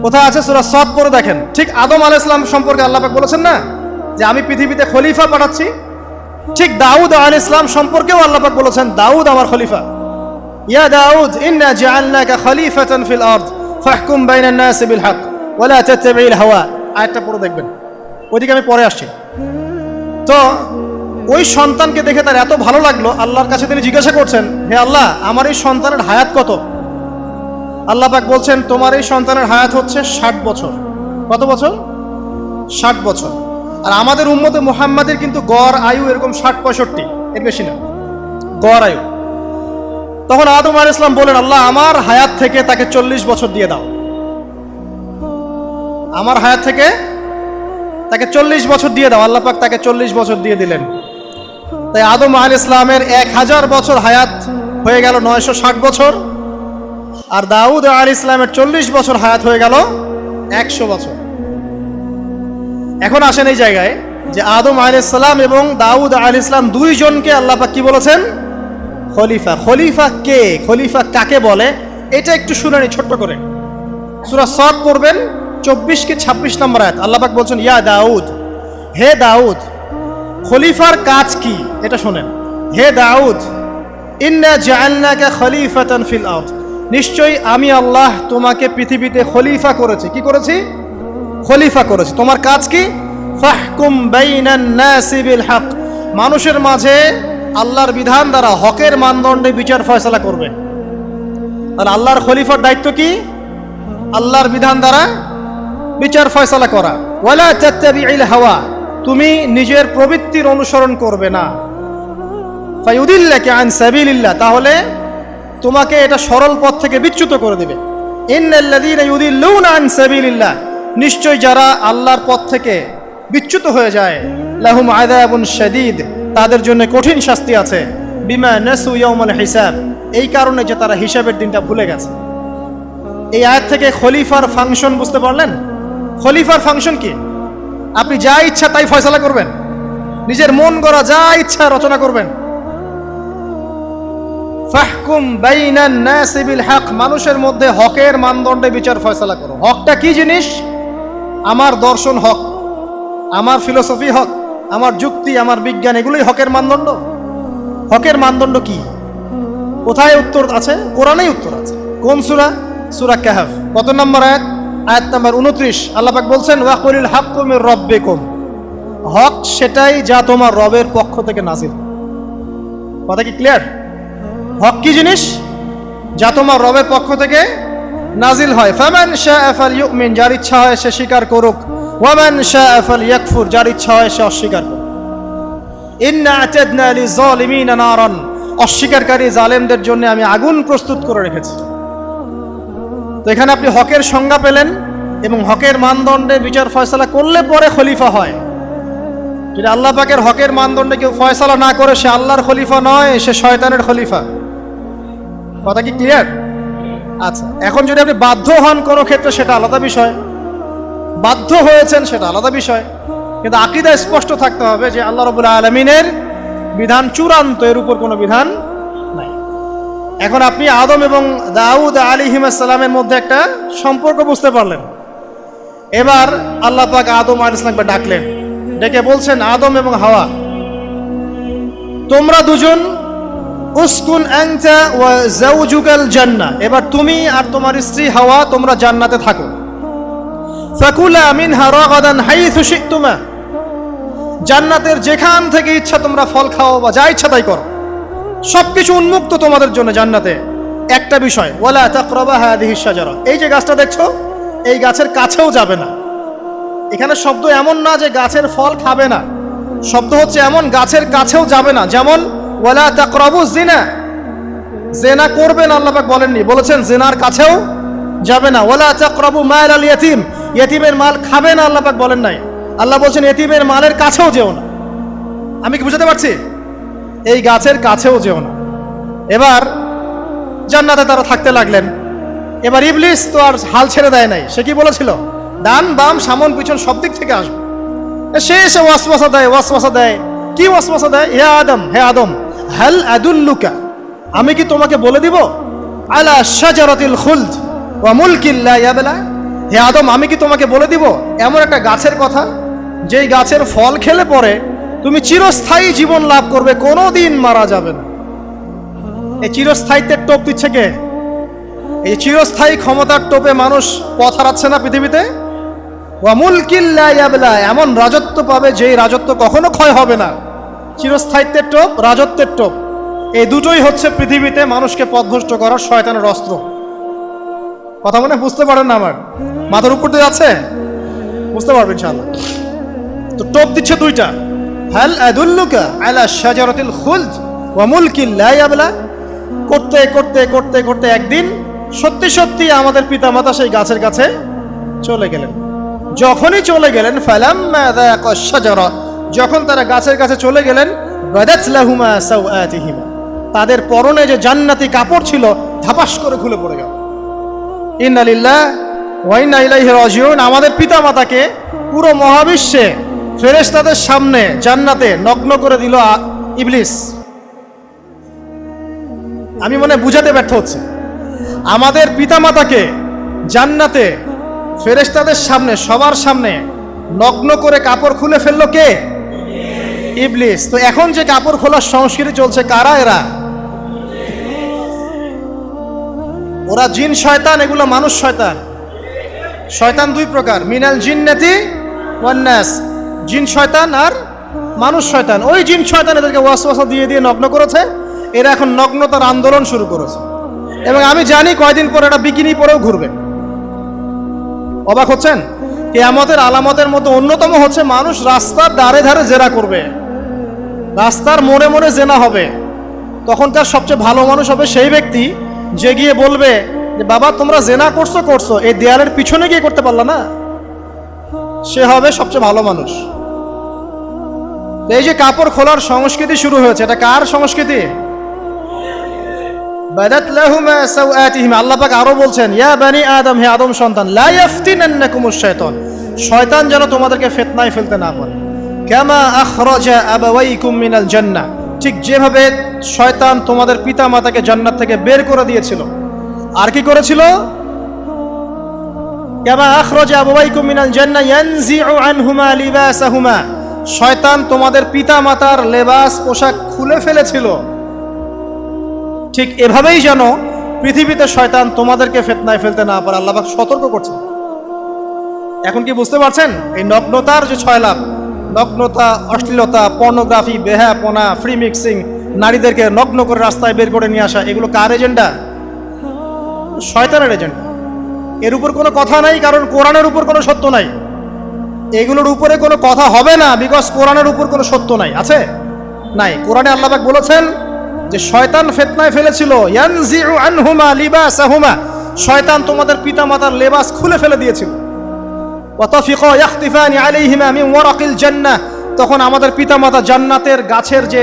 কোথায় আছে? সূরা সদ পড়ে দেখেন। ঠিক আদম আলাইহিস সালাম সম্পর্কে আল্লাহ পাক বলেছেন না যে আমি পৃথিবীতে খলিফা পাঠাচ্ছি, ঠিক দাউদ আলাইহিস সালাম সম্পর্কেও আল্লাহ পাক বলেছেন দাউদ আমার খলিফা। ইয়া দাউদ ইন্না জাআলনাকা খলিফাতান ফিল আরদ ফাহকুম বাইনান নাসি বিল হক ওয়া লা তাত্তাবি'ল হাওয়া। আয়াতটা পড়ে দেখবেন, ওইদিকে আমি পরে আসছি। তো ওই সন্তানকে দেখে তার এত ভালো লাগলো, আল্লাহর কাছে তিনি জিজ্ঞাসা করছেন, হে আল্লাহ, আমার এই সন্তানের হায়াত কত? আল্লাহ পাক বলছেন, তোমার এই সন্তানের হায়াত হচ্ছে 60 বছর। কত বছর? 60 বছর। আর আমাদের উম্মতে মুহাম্মাদের কিন্তু গড় আয়ু এরকম 60-65, এর বেশি না গড় আয়ু। তখন আদম আলাইহিস সালাম বলেন, আল্লাহ আমার হায়াত থেকে তাকে 40 বছর দিয়ে দাও, আমার হায়াত থেকে তাকে 40 বছর দিয়ে দাও। আল্লাহ পাক তাকে 40 বছর দিয়ে দিলেন। তাই আদম আলাইহিস সালামের 1000 বছর হায়াত হয়ে গেল 960 বছর, আর দাউদ আলাইহিস সালামের 40 বছর হায়াত হয়ে গেল 100 বছর। এখন আসেন এই জায়গায় যে আদম আলাইহিস সালাম এবং দাউদ আলাইহিস সালাম দুইজনকে আল্লাহ পাক কি বলেছেন? খলিফা। খলিফা কে? খলিফা কাকে বলে? এটা একটু শুনে নি ছোট্ট করে। সূরা সদ পড়বেন 24 কি 26 নম্বর আয়াত। আল্লাহ পাক বলছেন, ইয়া দাউদ, হে দাউদ, খলিফার কাজ কি এটা শোনেন। হে দাউদ, ইন্না জাআলনাকা খলিফাতান ফিল আরদ, নিশ্চয়ই আমি আল্লাহ তোমাকে পৃথিবীতে খলিফা করেছি। কি করেছি? খলিফা করেছি। তোমার কাজ কি? ফাহকুম বাইনান নাসি বিল হক, মানুষের মাঝে আল্লাহর বিধান দ্বারা হকের মানদণ্ডে বিচার ফয়সালা করবে। আর আল্লাহর খলিফার দায়িত্ব কি? আল্লাহর বিধান দ্বারা বিচার ফয়সালা করা। ওয়ালা তাত্তাবি'ল হাওয়া, তুমি নিজের প্রবৃত্তির অনুসরণ করবে না। ফায়ুদিল্লাকা আন সাবিলিল্লাহ, তাহলে তোমাকে এটা সরল পথ থেকে বিচ্যুত করে দেবে। ইন্নাল্লাযীনা ইউদিল্লুনা আন সাবিলিল্লাহ, নিশ্চয় যারা আল্লাহর পথ থেকে বিচ্যুত হয়ে যায়, লাহুম আযাবুন শাদীদ, তাদের জন্য কঠিন শাস্তি আছে। বিমা নাসু ইয়াউমাল হিসাব, এই কারণে যে তারা হিসাবের দিনটা ভুলে গেছে। এই আয়াত থেকে খলিফার ফাংশন বুঝতে পারলেন? খলিফার ফাংশন কি? আপনি যা ইচ্ছা তাই ফয়সালা করবেন, নিজের মন গড়া যা ইচ্ছা রচনা করবেন। ফাহকুম বাইনান নাসি বিল হক, মানুষের মধ্যে হকের মানদণ্ডে বিচার ফয়সালা করো। হকটা কি জিনিস? আমার দর্শন হক, আমার ফিলোসফি হক, আমার যুক্তি, আমার বিজ্ঞান, এগুলোই হকের মানদণ্ড। হকের মানদণ্ড কি? কোথায় উত্তর আছে? কোরআনেই উত্তর আছে। কোন সূরা? সূরা কাহফ। কত নম্বর আয়াত? আয়াত নাম্বার 29। আল্লাহ পাক বলছেন, ওয়াকুলিল হাক্কু মির রাব্বিকুম, হক সেটাই যা তোমার রবের পক্ষ থেকে নাজিল। কথা কি ক্লিয়ার? হক কি জিনিস? যা তোমার রবের পক্ষ থেকে নাজিল হয়। ফামান শাআ ফালইউমিন, যার ইচ্ছা হয় সে স্বীকার করুক। ওয়ামান শাআ ফালইয়াকফুর, যার ইচ্ছা হয় সে অস্বীকার করুক। ইন্না আ'তাদনা লিযালিমিনা নারান, অস্বীকারী জালেমদের জন্য আমি আগুন প্রস্তুত করে রেখেছি। তো এখানে আপনি হকের সংজ্ঞা পেলেন এবং হকের মানদণ্ডে বিচার ফয়সালা করলে পরে খলিফা হয়। যদি আল্লাহ পাকের হকের মানদণ্ডে কেউ ফয়সালা না করে, সে আল্লাহর খলিফা নয়, সে শয়তানের খলিফা। কথা কি ক্লিয়ার? আচ্ছা, এখন যদি আপনি বাধ্য হন কোনো ক্ষেত্রে সেটা আলাদা বিষয়, বাধ্য হয়েছেন সেটা আলাদা বিষয়, কিন্তু আকীদা স্পষ্ট থাকতে হবে যে আল্লাহ রাব্বুল আলামিনের বিধান চূড়ান্ত, এর উপর কোনো বিধান নাই। এখন আপনি আদম এবং দাউদ আলাইহিস সালামের মধ্যে একটা সম্পর্ক বুঝতে পারলেন। এবার আল্লাহ পাক আদম আলাইহিস সালামকে ডাকলেন, ডেকে বলছেন, আদম এবং হাওয়া, তোমরা দুজন উসকুন আনতা ওয়া যাওজুকাল জান্নাহ, এবার তুমি আর তোমার স্ত্রী হাওয়া তোমরা জান্নাতে থাকো। ফাকুলা মিনহা রাগাদান হাইথু শি'তুমা, জান্নাতের যেখান থেকে ইচ্ছা তোমরা ফল খাও বা যা ইচ্ছা তাই করো, সবকিছু উন্মুক্ত তোমাদের জন্য জান্নাতে। একটা বিষয়, ওয়ালা তাকরাবা হাযিহিশ শাজারা, এই যে গাছটা দেখছো এই গাছের কাছেও যাবে না। এখানে শব্দ এমন না যে গাছের ফল খাবে না, শব্দ হচ্ছে এমন গাছের কাছেও যাবে না। যেমন ওয়ালা তাকরাবু জিনা, জিনা করবে না আল্লাহ পাক বলেননি, বলেছেন জিনার কাছেও যাবে না। ওয়ালা তাকরাবু মাল আল ইয়াতীম, ইয়াতীমের মাল খাবে না আল্লাহ পাক বলেন নাই, আল্লাহ বলছেন ইয়াতীমের মালের কাছেও যেও না। আমি কি বুঝাতে পারছি? এই গাছের কাছেও যেও না। এবার জান্নাতে তারা থাকতে লাগলেন। এবার ইবলিস তো আর হাল ছেড়ে দেয় নাই, সে কি বলেছিল? ডান বাম সামন পিছন সব দিক থেকে আসবে। সে এসে ওয়াসওয়াসা দেয়। কি ওয়াসওয়াসা দেয়? হে আদম, হাল আদুল্লুকা, আমি কি তোমাকে বলে দিব, আলা শাজারাতিল খুলদ ওয়া মুলকিন লা ইয়াবলা, হে আদম, আমি কি তোমাকে বলে দিব এমন একটা গাছের কথা, যেই গাছের ফল খেলে পরে তুমি চিরস্থায়ী জীবন লাভ করবে, কোনোদিন মারা যাবে না। এই চিরস্থায়িত্বের টোপ দিচ্ছে কে? এই চিরস্থায়ী ক্ষমতার টোপে মানুষ পথ হারাচ্ছে না পৃথিবীতে। ওয়া মুলকিল লা ইয়াবলা, এমন রাজত্ব পাবে যেই রাজত্ব কখনো ক্ষয় হবে না। চিরস্থায়িত্বের টোপ, রাজত্বের টোপ, এই দুটোই হচ্ছে পৃথিবীতে মানুষকে পথভ্রষ্ট করার শয়তানের অস্ত্র। কথা মনে বুঝতে পারেন না? আমার মাথার উপর দিয়ে আছে, বুঝতে পারবেন ইনশাআল্লাহ। তো টোপ দিচ্ছে দুইটা, হাল আদুল্লুকা আলা শাজারাতিল খুলদ ওয়া মুলকিল লা ইয়াবলা। করতে করতে করতে করতে একদিন সত্যি সত্যি আমাদের পিতামাতা সেই গাছের কাছে চলে গেলেন। যখনই চলে গেলেন, ফালাম্মা যাকা শাজারা, যখন তারা গাছের কাছে চলে গেলেন, বাদাত লাহুমা সাওআতিহিমা, তাদের পরনে যে জান্নাতি কাপড় ছিল ধাপাস করে খুলে পড়ে গেল। ইন্না লিল্লাহি ওয়া ইন্না ইলাইহি রাজিউন। আমাদের পিতামাতাকে পুরো মহাবিশ্বে ফেরেশতাদের সামনে জান্নাতে নগ্ন করে দিল ইবলিস। আমি মনে বুঝাতে ব্যর্থ হচ্ছে। আমাদের পিতামাতাকে জান্নাতে ফেরেশতাদের সামনে, সবার সামনে নগ্ন করে কাপড় খুলে ফেললো কে? ইবলিস। তো এখন যে কাপড় খোলার সংস্কৃতি চলছে, কারা এরা? ওরা জিন শয়তান, এগুলো মানুষ শয়তান। শয়তান দুই প্রকার, মিনাল জিন্নাতি ওয়ান নাস, জিন শয়তান আর মানুষ শয়তান। ওই জিন শয়তান এদেরকে ওয়াসওয়াসা দিয়ে দিয়ে নগ্ন করেছে। এরা এখন নগ্নতার আন্দোলন শুরু করেছে, এবং আমি জানি কয়দিন পরে এটা বিকিনি পরেও ঘুরবে। অবাক হচ্ছেন? কিয়ামতের আলামতের মতো অন্যতম হচ্ছে মানুষ রাস্তার ধারে ধারে জেনা করবে, রাস্তার মোড়ে মোড়ে জেনা হবে। তখনকার সবচেয়ে ভালো মানুষ হবে সেই ব্যক্তি যে গিয়ে বলবে যে বাবা তোমরা জেনা করছো করছো, এই দেয়ালের পিছনে গিয়ে করতে পারলা না। সে হবে সবচেয়ে ভালো মানুষ। এই যে কাপড় খোলার সংস্কৃতি শুরু হয়েছে, এটা কার সংস্কৃতি? বাদাত লাহুমা সাওআতিহিমা। আল্লাহ পাক আরো বলছেন, ইয়া বানি আদম, হে আদম সন্তান, লা ইয়াফতিনান্নাকুমুশ শাইতান, শয়তান যেন তোমাদেরকে ফিতনায় ফেলতে না পারে। কামা আখরাজা আবাওয়াইকুম মিনাল জান্নাহ, ঠিক যেভাবে শয়তান তোমাদের পিতামাতাকে জান্নাত থেকে বের করে দিয়েছিল। আর কি করেছিল? কামা আখরাজা আবাওয়াইকুম মিনাল জান্নাহ ইয়ানজিউ আনহুমা লিবাসাহুমা, শয়তান তোমাদের পিতামাতার লেবাস পোশাক খুলে ফেলেছিল। ঠিক এভাবেই যেন পৃথিবীতে শয়তান তোমাদেরকে ফিতনায় ফেলতে না পারে, আল্লাহ পাক সতর্ক করছেন। এখন কি বুঝতে পারছেন? এই নগ্নতার যে 6 লাভ, নগ্নতা, অশ্লীলতা, পর্নোগ্রাফি, বেহায়াপনা, ফ্রি মিক্সিং, নারীদেরকে নগ্ন করে রাস্তায় বের করে নিয়ে আসা, এগুলো কার এজেন্ডা? শয়তানের এজেন্ডা। এর উপর কোনো কথা নাই, কারণ কোরআনের উপর কোনো সত্য নাই। এগুলোর উপরে কোনো কথা হবে না, বিকজ কোরআনের উপর কোনো সত্য নাই। আছে? নাই। কোরআনে আল্লাহ পাক বলেছেন যে শয়তান ফিতনায় ফেলেছিল, ইয়ানজিউ আনহুমা লিবাসাহুমা, শয়তান তোমাদের পিতামাতার লেবাস খুলে ফেলে দিয়েছিল। ওয়া তাফিকা ইয়াখতিফানি আলাইহিমা মিন ওয়ারাকিল জান্নাহ, তখন আমাদের পিতামাতা জান্নাতের গাছের যে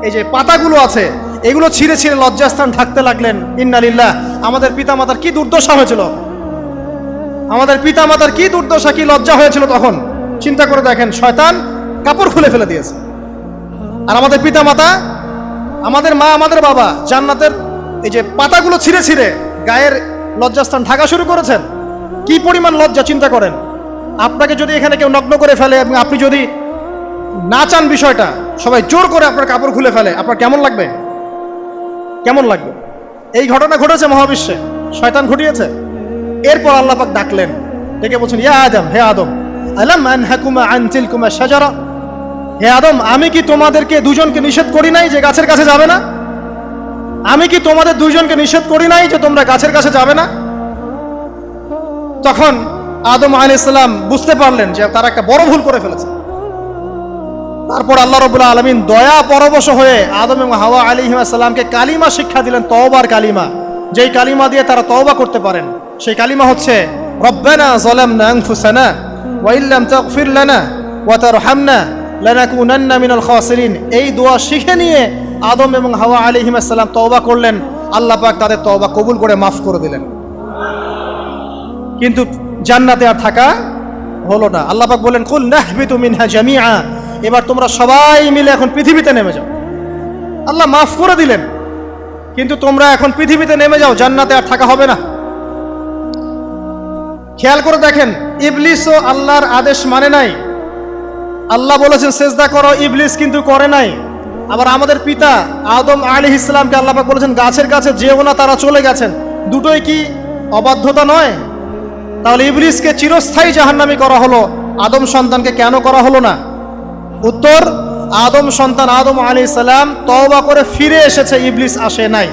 এই যে পাতাগুলো আছে এগুলো ছিঁড়ে ছিঁড়ে লজ্জাস্থান ঢাকতে লাগলেন। ইন্না লিল্লাহ। আমাদের পিতামাতার কি দুর্দশা হয়েছিল, আমাদের পিতামাতার কি দুর্দশা, কি লজ্জা হয়েছিল তখন। চিন্তা করে দেখেন, শয়তান কাপড় খুলে ফেলে দিয়েছে। আর আমাদের পিতামাতা, আমাদের মা, আমাদের বাবা জান্নাতের এই যে পাতাগুলো ছিঁড়ে ছিঁড়ে গায়ের লজ্জাস্থান ঢাকা শুরু করেছেন। কি পরিমাণ লজ্জা চিন্তা করেন। আপনাকে যদি এখানে কেউ নগ্ন করে ফেলে এবং আপনি যদি না চান বিষয়টা, সবাই জোর করে আপনার কাপড় খুলে ফেলে, আপনার কেমন লাগবে? কেমন লাগবে? এই ঘটনা ঘটেছে মহাবিশ্বে, শয়তান ঘটিয়েছে। এরপর আল্লাহ পাক ডাকলেন, ডেকে বলছেন, ইয়া আদম, হে আদম, আলাম আনহাকুমা আন তিলকুমা শাজারা, হে আদম, আমি কি তোমাদেরকে দুজনকে নিষেধ করি নাই যে গাছের কাছে যাবে না? আমি কি তোমাদের দুইজনকে নিষেধ করি নাই যে তোমরা গাছের কাছে যাবে না? তখন আদম আলাইহিস সালাম বুঝতে পারলেন যে তারা একটা বড় ভুল করে ফেলেছে। তারপর আল্লাহ রাব্বুল আলামিন দয়া পরবশ হয়ে আদম এবং হাওয়া আলাইহিস সালামকে কালিমা শিক্ষা দিলেন, তওবার কালিমা, যেই কালিমা দিয়ে তারা তওবা করতে পারেন। সেই কালিমা হচ্ছে রব্বানা যালামনা আনফুসানা ওয়া ইল্লাম তাগফির লানা ওয়া তারহামনা লানাকুনান্না মিনাল খাসিরিন। এই দোয়া শিখে নিয়ে আদম এবং হাওয়া আলাইহিস সালাম তওবা করলেন। আল্লাহ পাক তাদের তওবা কবুল করে মাফ করে দিলেন। কিন্তু জান্নাতে আর থাকা হলো না। আল্লাহ পাক বলেন, কুল নাহবিতু মিনহা জামিআ, এবার তোমরা সবাই মিলে এখন পৃথিবীতে নেমে যাও। আল্লাহ মাফ করে দিলেন, কিন্তু তোমরা এখন পৃথিবীতে নেমে যাও, জান্নাতে আর থাকা হবে না। খেয়াল করে দেখেন, ইবলিসও আল্লাহর আদেশ মানে নাই। আল্লাহ বলেছেন সেজদা করো, ইবলিস কিন্তু করে নাই। আবার আমাদের পিতা আদম আলাইহিস সালামকে আল্লাহ পাক বলেছেন গাছের কাছে যেও না, তারা চলে গেছেন। দুটোই কি অবাধ্যতা নয়? তাহলে ইবলিসকে চিরস্থায়ী জাহান্নামী করা হলো, আদম সন্তানকে কেন করা হলো না? উত্তর, আদম সন্তান আদম আলাইহিস সালাম তওবা করে ফিরে এসেছে, ইবলিস আসে নাই।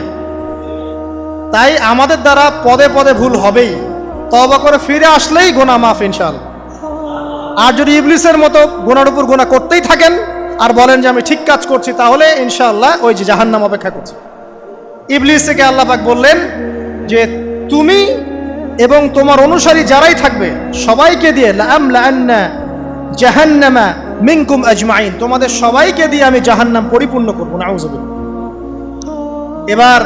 তাই আমাদের দ্বারা পদে পদে ভুল হবেই, তওবা করে ফিরে আসলেই গুনাহ মাফ ইনশাআল্লাহ। আর যদি ইবলিসের মতো গুনার উপর গুনাহ করতেই থাকেন আর বলেন যে আমি ঠিক কাজ করছি, তাহলে ইনশাআল্লাহ ওই যে জাহান্নাম অপেক্ষা করছে। ইবলিসকে আল্লাহ পাক বললেন যে তুমি এবং তোমার অনুসারী যারাই থাকবে সবাইকে দিয়ে লাআমলাআন্না জাহান্নামা মিনকুম আজমাইন, তোমাদের সবাইকে দিয়ে আমি জাহান্নাম পরিপূর্ণ করব। নাউযুবিল্লাহ। এবার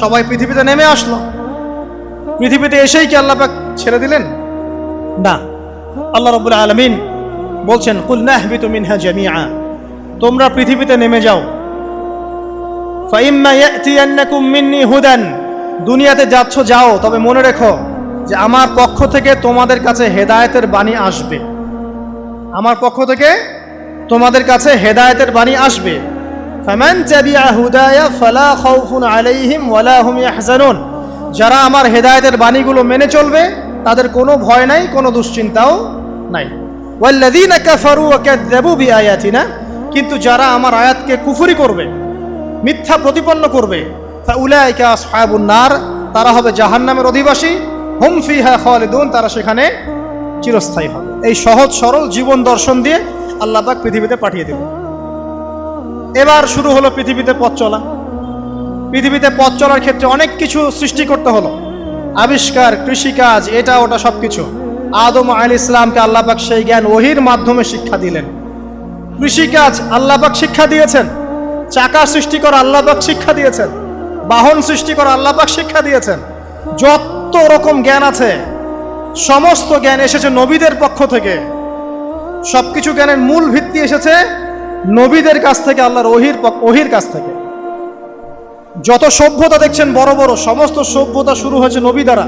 সবাই পৃথিবীতে নেমে আসলো। পৃথিবীতে এসেই কি আল্লাহ পাক ছেড়ে দিলেন? না। আল্লাহ রাব্বুল আলামিন বলছেন কুল নাহবিতু মিনহা জামিআ, তোমরা পৃথিবীতে নেমে যাও। ফাইম্মা ইয়াতিয়ান্নাকুম মিন্নি হুদান, দুনিয়াতে যাচ্ছ যাও, তবে মনে রেখো যে আমার পক্ষ থেকে তোমাদের কাছে হেদায়েতের বাণী আসবে। আমার পক্ষ থেকে তোমাদের কাছে হেদায়েতের বাণী আসবে। ফামান তাবিআ হুদায়া ফালা খাউফুন আলাইহিম ওয়ালা হুম ইয়াহজানুন, যারা আমার হেদায়েতের বাণীগুলো মেনে চলবে তাদের কোনো ভয় নাই, কোনো দুশ্চিন্তাও নাই। ওয়াল্লাযীনা কাফারু ওয়া কাযযাবু বিআয়াতিনা, কিন্তু যারা আমার আয়াতকে কুফরি করবে, মিথ্যা প্রতিপন্ন করবে, ফাউলাইকা আসহাবুন নার, তারা হবে জাহান্নামের অধিবাসী। হুম ফিহা খালিদুন, তারা সেখানে চিরস্থায়ী হবে। এই সহজ সরল জীবন দর্শন দিয়ে আল্লাহ পাক পৃথিবীতে পাঠিয়ে দিলেন। এবার শুরু হলো পৃথিবীতে পথ চলা। পৃথিবীতে পথ চলার ক্ষেত্রে অনেক কিছু সৃষ্টি করতে হলো, আবিষ্কার, কৃষিকাজ, এটা ওটা সবকিছু। আদম আলাইহিস সালামকে আল্লাহ পাক সেই জ্ঞান ওহীর মাধ্যমে শিক্ষা দিলেন। কৃষিকাজ আল্লাহ পাক শিক্ষা দিয়েছেন, চাকা সৃষ্টি করা আল্লাহ পাক শিক্ষা দিয়েছেন, বাহন সৃষ্টি করা আল্লাহ পাক শিক্ষা দিয়েছেন। যত রকম জ্ঞান আছে সমস্ত জ্ঞান এসেছে নবীদের পক্ষ থেকে। সবকিছু জ্ঞানের মূল ভিত্তি এসেছে নবীদের কাছ থেকে, আল্লাহর ওহীর কাছ থেকে। যত সভ্যতা দেখছেন বড় বড়, সমস্ত সভ্যতা শুরু হয়েছে নবী দ্বারা,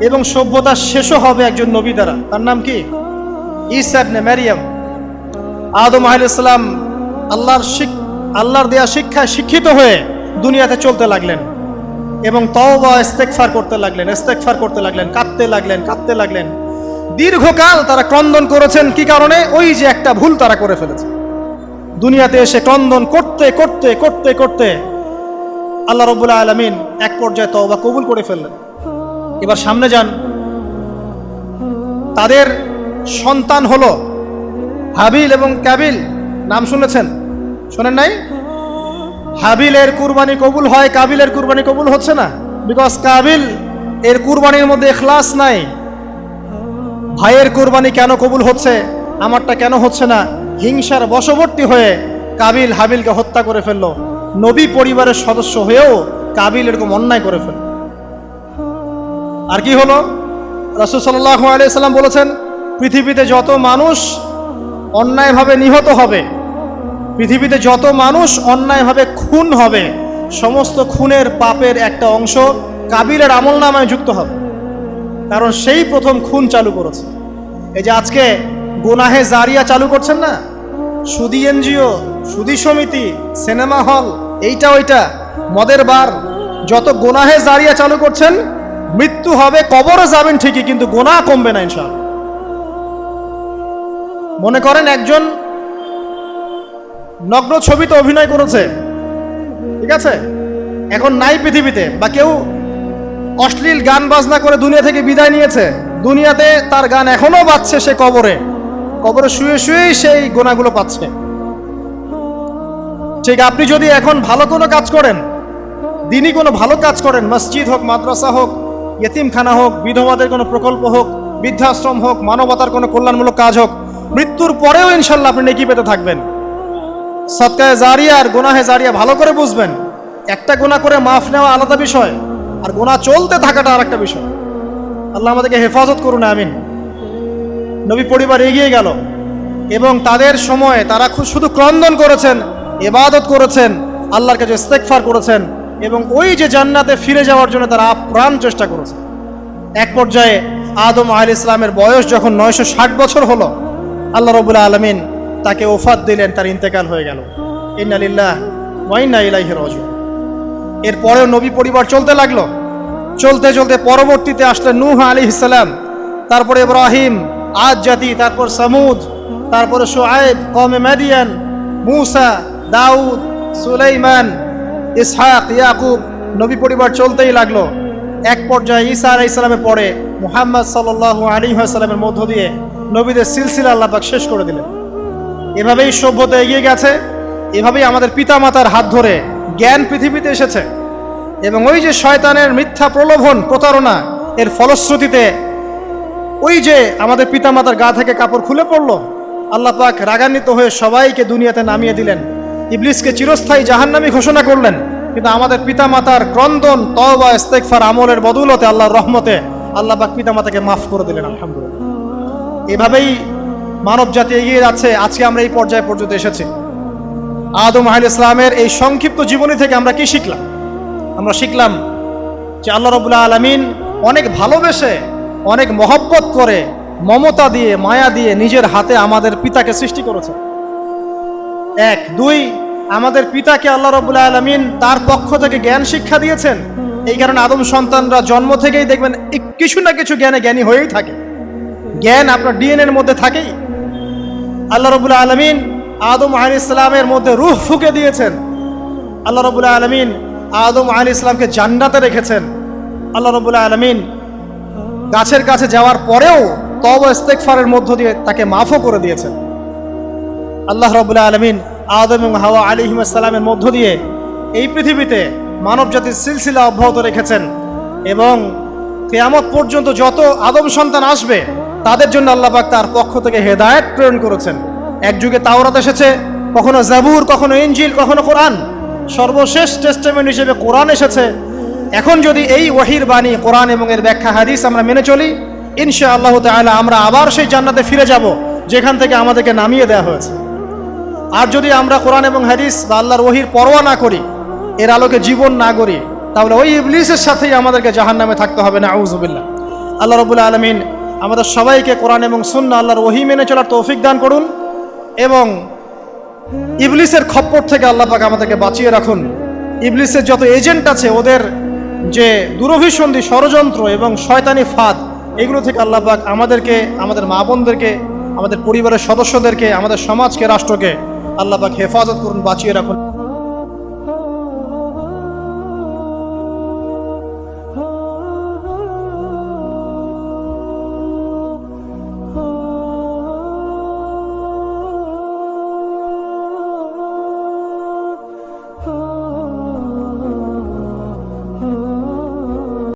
এবং সভ্যতা শেষও হবে একজন নবী দ্বারা। তার নাম কি? ঈসা ইবনে মারইয়াম। আদম আলাইহিস সালাম আল্লাহর দেয়া শিক্ষায় শিক্ষিত হয়ে দুনিয়াতে চলতে লাগলেন এবং তওবা ইস্তেগফার করতে লাগলেন, কাঁদতে লাগলেন। দীর্ঘকাল তারা ক্রন্দন করেছেন। কি কারণে? ওই যে একটা ভুল তারা করে ফেলেছে। দুনিয়াতে এসে ক্রন্দন করতে আল্লাহ রাব্বুল আলামিন এক পর্যায়ে তওবা কবুল করে ফেললেন। এবার সামনে যান। তাদের সন্তান হলো হাবিল এবং কাবিল। নাম শুনেছেন? শোনেন নাই? হাবিলের কুরবানি কবুল হয়, কাবিলের কুরবানি কবুল হচ্ছে না। বিকজ কাবিল এর কুরবানির মধ্যে ইখলাস নাই। ভাইয়ের কুরবানি কেন কবুল হচ্ছে, আমারটা কেন হচ্ছে না? হিংসার বশবর্তী হয়ে কাবিল হাবিলকে হত্যা করে ফেললো। নবী পরিবারের সদস্য হয়েও কাবিল এরকম অন্যায় করে ফেলল। আর কি হলো? রাসূল সাল্লাল্লাহু আলাইহি সাল্লাম বলেছেন, পৃথিবীতে যত মানুষ অন্যায়ভাবে নিহত হবে, পৃথিবীতে যত মানুষ অন্যায়ভাবে খুন হবে, সমস্ত খুনের পাপের একটা অংশ কাবিলের আমলনামায় যুক্ত হবে। কারণ সেই প্রথম খুন চালু করেছে। এই যে আজকে গুনাহে জারিয়া চালু করছেন না, সুদী এনজিও, সুদী সমিতি, সিনেমা হল, এইটা ওইটা, মদের বার, যত গুনাহে জারিয়া চালু করছেন, মৃত্যু হবে, কবরে যাবেন ঠিকই, কিন্তু গুনাহ কমবে না ইনশাআল্লাহ। মনে করেন একজন নগ্ন ছবিতে অভিনয় করেছে, ঠিক আছে, এখন নাই পৃথিবীতে, বা কেউ অশ্লীল গান বাজনা করে দুনিয়া থেকে বিদায় নিয়েছে, দুনিয়াতে তার গান এখনো বাজছে, সে কবরে শুয়ে শুয়েই সেই গুনাহগুলো পাচ্ছে। ঠিক আপনি যদি এখন ভালো কোনো কাজ করেন, দিনই কোনো ভালো কাজ করেন, মসজিদ হোক, মাদ্রাসা হোক, ইয়েতিমখানা হোক, বিধবাদের কোনো প্রকল্প হোক, বৃদ্ধাশ্রম হোক, মানবতার কোনো কল্যাণমূলক কাজ হোক, মৃত্যুর পরেও ইনশাল্লাহ আপনি নেকি পেতে থাকবেন। সদকায়ে জারিয়া আর গুনাহে জারিয়া ভালো করে বুঝবেন। একটা গুনাহ করে মাফ নেওয়া আলাদা বিষয়, আর গুনাহ চলতে থাকাটা আর একটা বিষয়। আল্লাহ আমাদেরকে হেফাজত করুন, আমিন। নবী পরিবার এগিয়ে গেল এবং তাদের সময়ে তারা শুধু ক্রন্দন করেছেন, ইবাদত করেছেন, আল্লাহর কাছে ইস্তেগফার করেছেন এবং ওই যে জান্নাতে ফিরে যাওয়ার জন্য তারা আপ্রাণ চেষ্টা করেছে। এক পর্যায়ে আদম আলাইহিস সালামের বয়স যখন 960 বছর হলো, আল্লাহ রাব্বুল আলামিন তাকে ওফাত দিলেন, তার ইন্তেকাল হয়ে গেল। ইন্না লিল্লাহি ওয়া ইন্না ইলাইহি রাজিউন। এরপরেও নবী পরিবার চলতে লাগলো, চলতে চলতে পরবর্তীতে আসলেন নূহ আলাইহিস সালাম, তারপরে ইব্রাহিম, আদ জাতি, তারপর সামুদ, তারপরে শুআয়ব, কওমে মাদিয়ান, মূসা, দাউদ, সুলাইমান, ইসহাক, ইয়াকুব। নবী পরিবার চলতেই লাগলো। এক পর্যায়ে ঈসা আলাইহিস সালামের পরে মুহাম্মদ সাল্লাল্লাহু আলাইহি ওয়াসাল্লামের মধ্য দিয়ে নবীদের সিলসিলা আল্লাহ পাক শেষ করে দিলেন। এভাবেই সভ্যতা এগিয়ে গেছে, এভাবেই আমাদের পিতামাতার হাত ধরে জ্ঞান পৃথিবীতে এসেছে। এবং ওই যে শয়তানের মিথ্যা প্রলোভন, প্রতারণা, এর ফলশ্রুতিতে ওই যে আমাদের পিতামাতার গা থেকে কাপড় খুলে পড়লো, আল্লাহ পাক রাগান্বিত হয়ে সবাইকে দুনিয়াতে নামিয়ে দিলেন, ইবলিসকে চিরস্থায়ী জাহান্নামী ঘোষণা করলেন। কিন্তু আমাদের পিতামাতার ক্রন্দন, তওবা, ইস্তেগফার, আমলের বদৌলতে, আল্লাহর রহমতে আল্লাহ পাক পিতামাতাকে মাফ করে দিলেন, আলহামদুলিল্লাহ। এভাবেই মানব জাতি এগিয়ে যাচ্ছে। আজকে আমরা এই পর্যায়ে পর্যন্ত এসেছি। আদম আলাইহিস সালামের এই সংক্ষিপ্ত জীবনী থেকে আমরা কি শিখলাম? আমরা শিখলাম যে আল্লাহ রাব্বুল আলামিন অনেক ভালোবেসে, অনেক মহব্বত করে, মমতা দিয়ে, মায়া দিয়ে নিজের হাতে আমাদের পিতাকে সৃষ্টি করেছেন। এক, দুই, আমাদের পিতাকে আল্লাহ রাব্বুল আলামিন তার পক্ষ থেকে জ্ঞান শিক্ষা দিয়েছেন। এই কারণে আদম সন্তানরা জন্ম থেকেই দেখবেন কিছু না কিছু জ্ঞানী হয়েই থাকে। জ্ঞান আপনার ডিএনএর মধ্যে থাকেই। আল্লাহ রাব্বুল আলামিন আদম আলাইহিস সালামের মধ্যে রূহ ফুঁকে দিয়েছেন। আল্লাহ রাব্বুল আলামিন আদম আলাইহিস সালামকে জান্নাতে রেখেছেন। আল্লাহ রাব্বুল আলামিন গাছের কাছে যাওয়ার পরেও তওবা ইস্তেগফারের মধ্য দিয়ে তাকে মাফও করে দিয়েছেন। আল্লাহ রাব্বুল আলামিন আদম এবং হাওয়া আলাইহিস সালামের মধ্য দিয়ে এই পৃথিবীতে মানব জাতির সিলসিলা অব্যাহত রেখেছেন। এবং কিয়ামত পর্যন্ত যত আদম সন্তান আসবে তাদের জন্য আল্লাহ পাক তার পক্ষ থেকে হেদায়েত প্রেরণ করেছেন। এক যুগে তাওরাত এসেছে, কখনো জাবুর, কখনো ইনজিল, কখনো কোরআন। সর্বশেষ টেস্টামেন্ট হিসেবে কোরআন এসেছে। এখন যদি এই ওহীর বাণী, কোরআন এবং এর ব্যাখ্যা হাদিস আমরা মেনে চলি, ইনশাআল্লাহ তাআলা আমরা আবার সেই জান্নাতে ফিরে যাব যেখান থেকে আমাদেরকে নামিয়ে দেওয়া হয়েছে। আর যদি আমরা কোরআন এবং হাদিস বা আল্লাহর ওহীর পরোয়া না করি, এর আলোকে জীবন না গড়ি, তাহলে ওই ইবলিসের সাথেই আমাদেরকে জাহান্নামে থাকতে হবে, নাউযুবিল্লাহ। আল্লাহ রাব্বুল আলামিন আমাদের সবাইকে কোরআন এবং সুন্নাহ, আল্লাহর ওহী মেনে চলার তৌফিক দান করুন এবং ইবলিসের খপ্পর থেকে আল্লাহ পাক আমাদেরকে বাঁচিয়ে রাখুন। ইবলিসের যত এজেন্ট আছে, ওদের যে দুরভিসন্ধি, ষড়যন্ত্র এবং শয়তানি ফাঁদ, এগুলো থেকে আল্লাহ পাক আমাদেরকে, আমাদের মা বোনদেরকে, আমাদের পরিবারের সদস্যদেরকে, আমাদের সমাজকে, রাষ্ট্রকে আল্লাহ পাক হেফাজত করুন, বাঁচিয়ে রাখুন।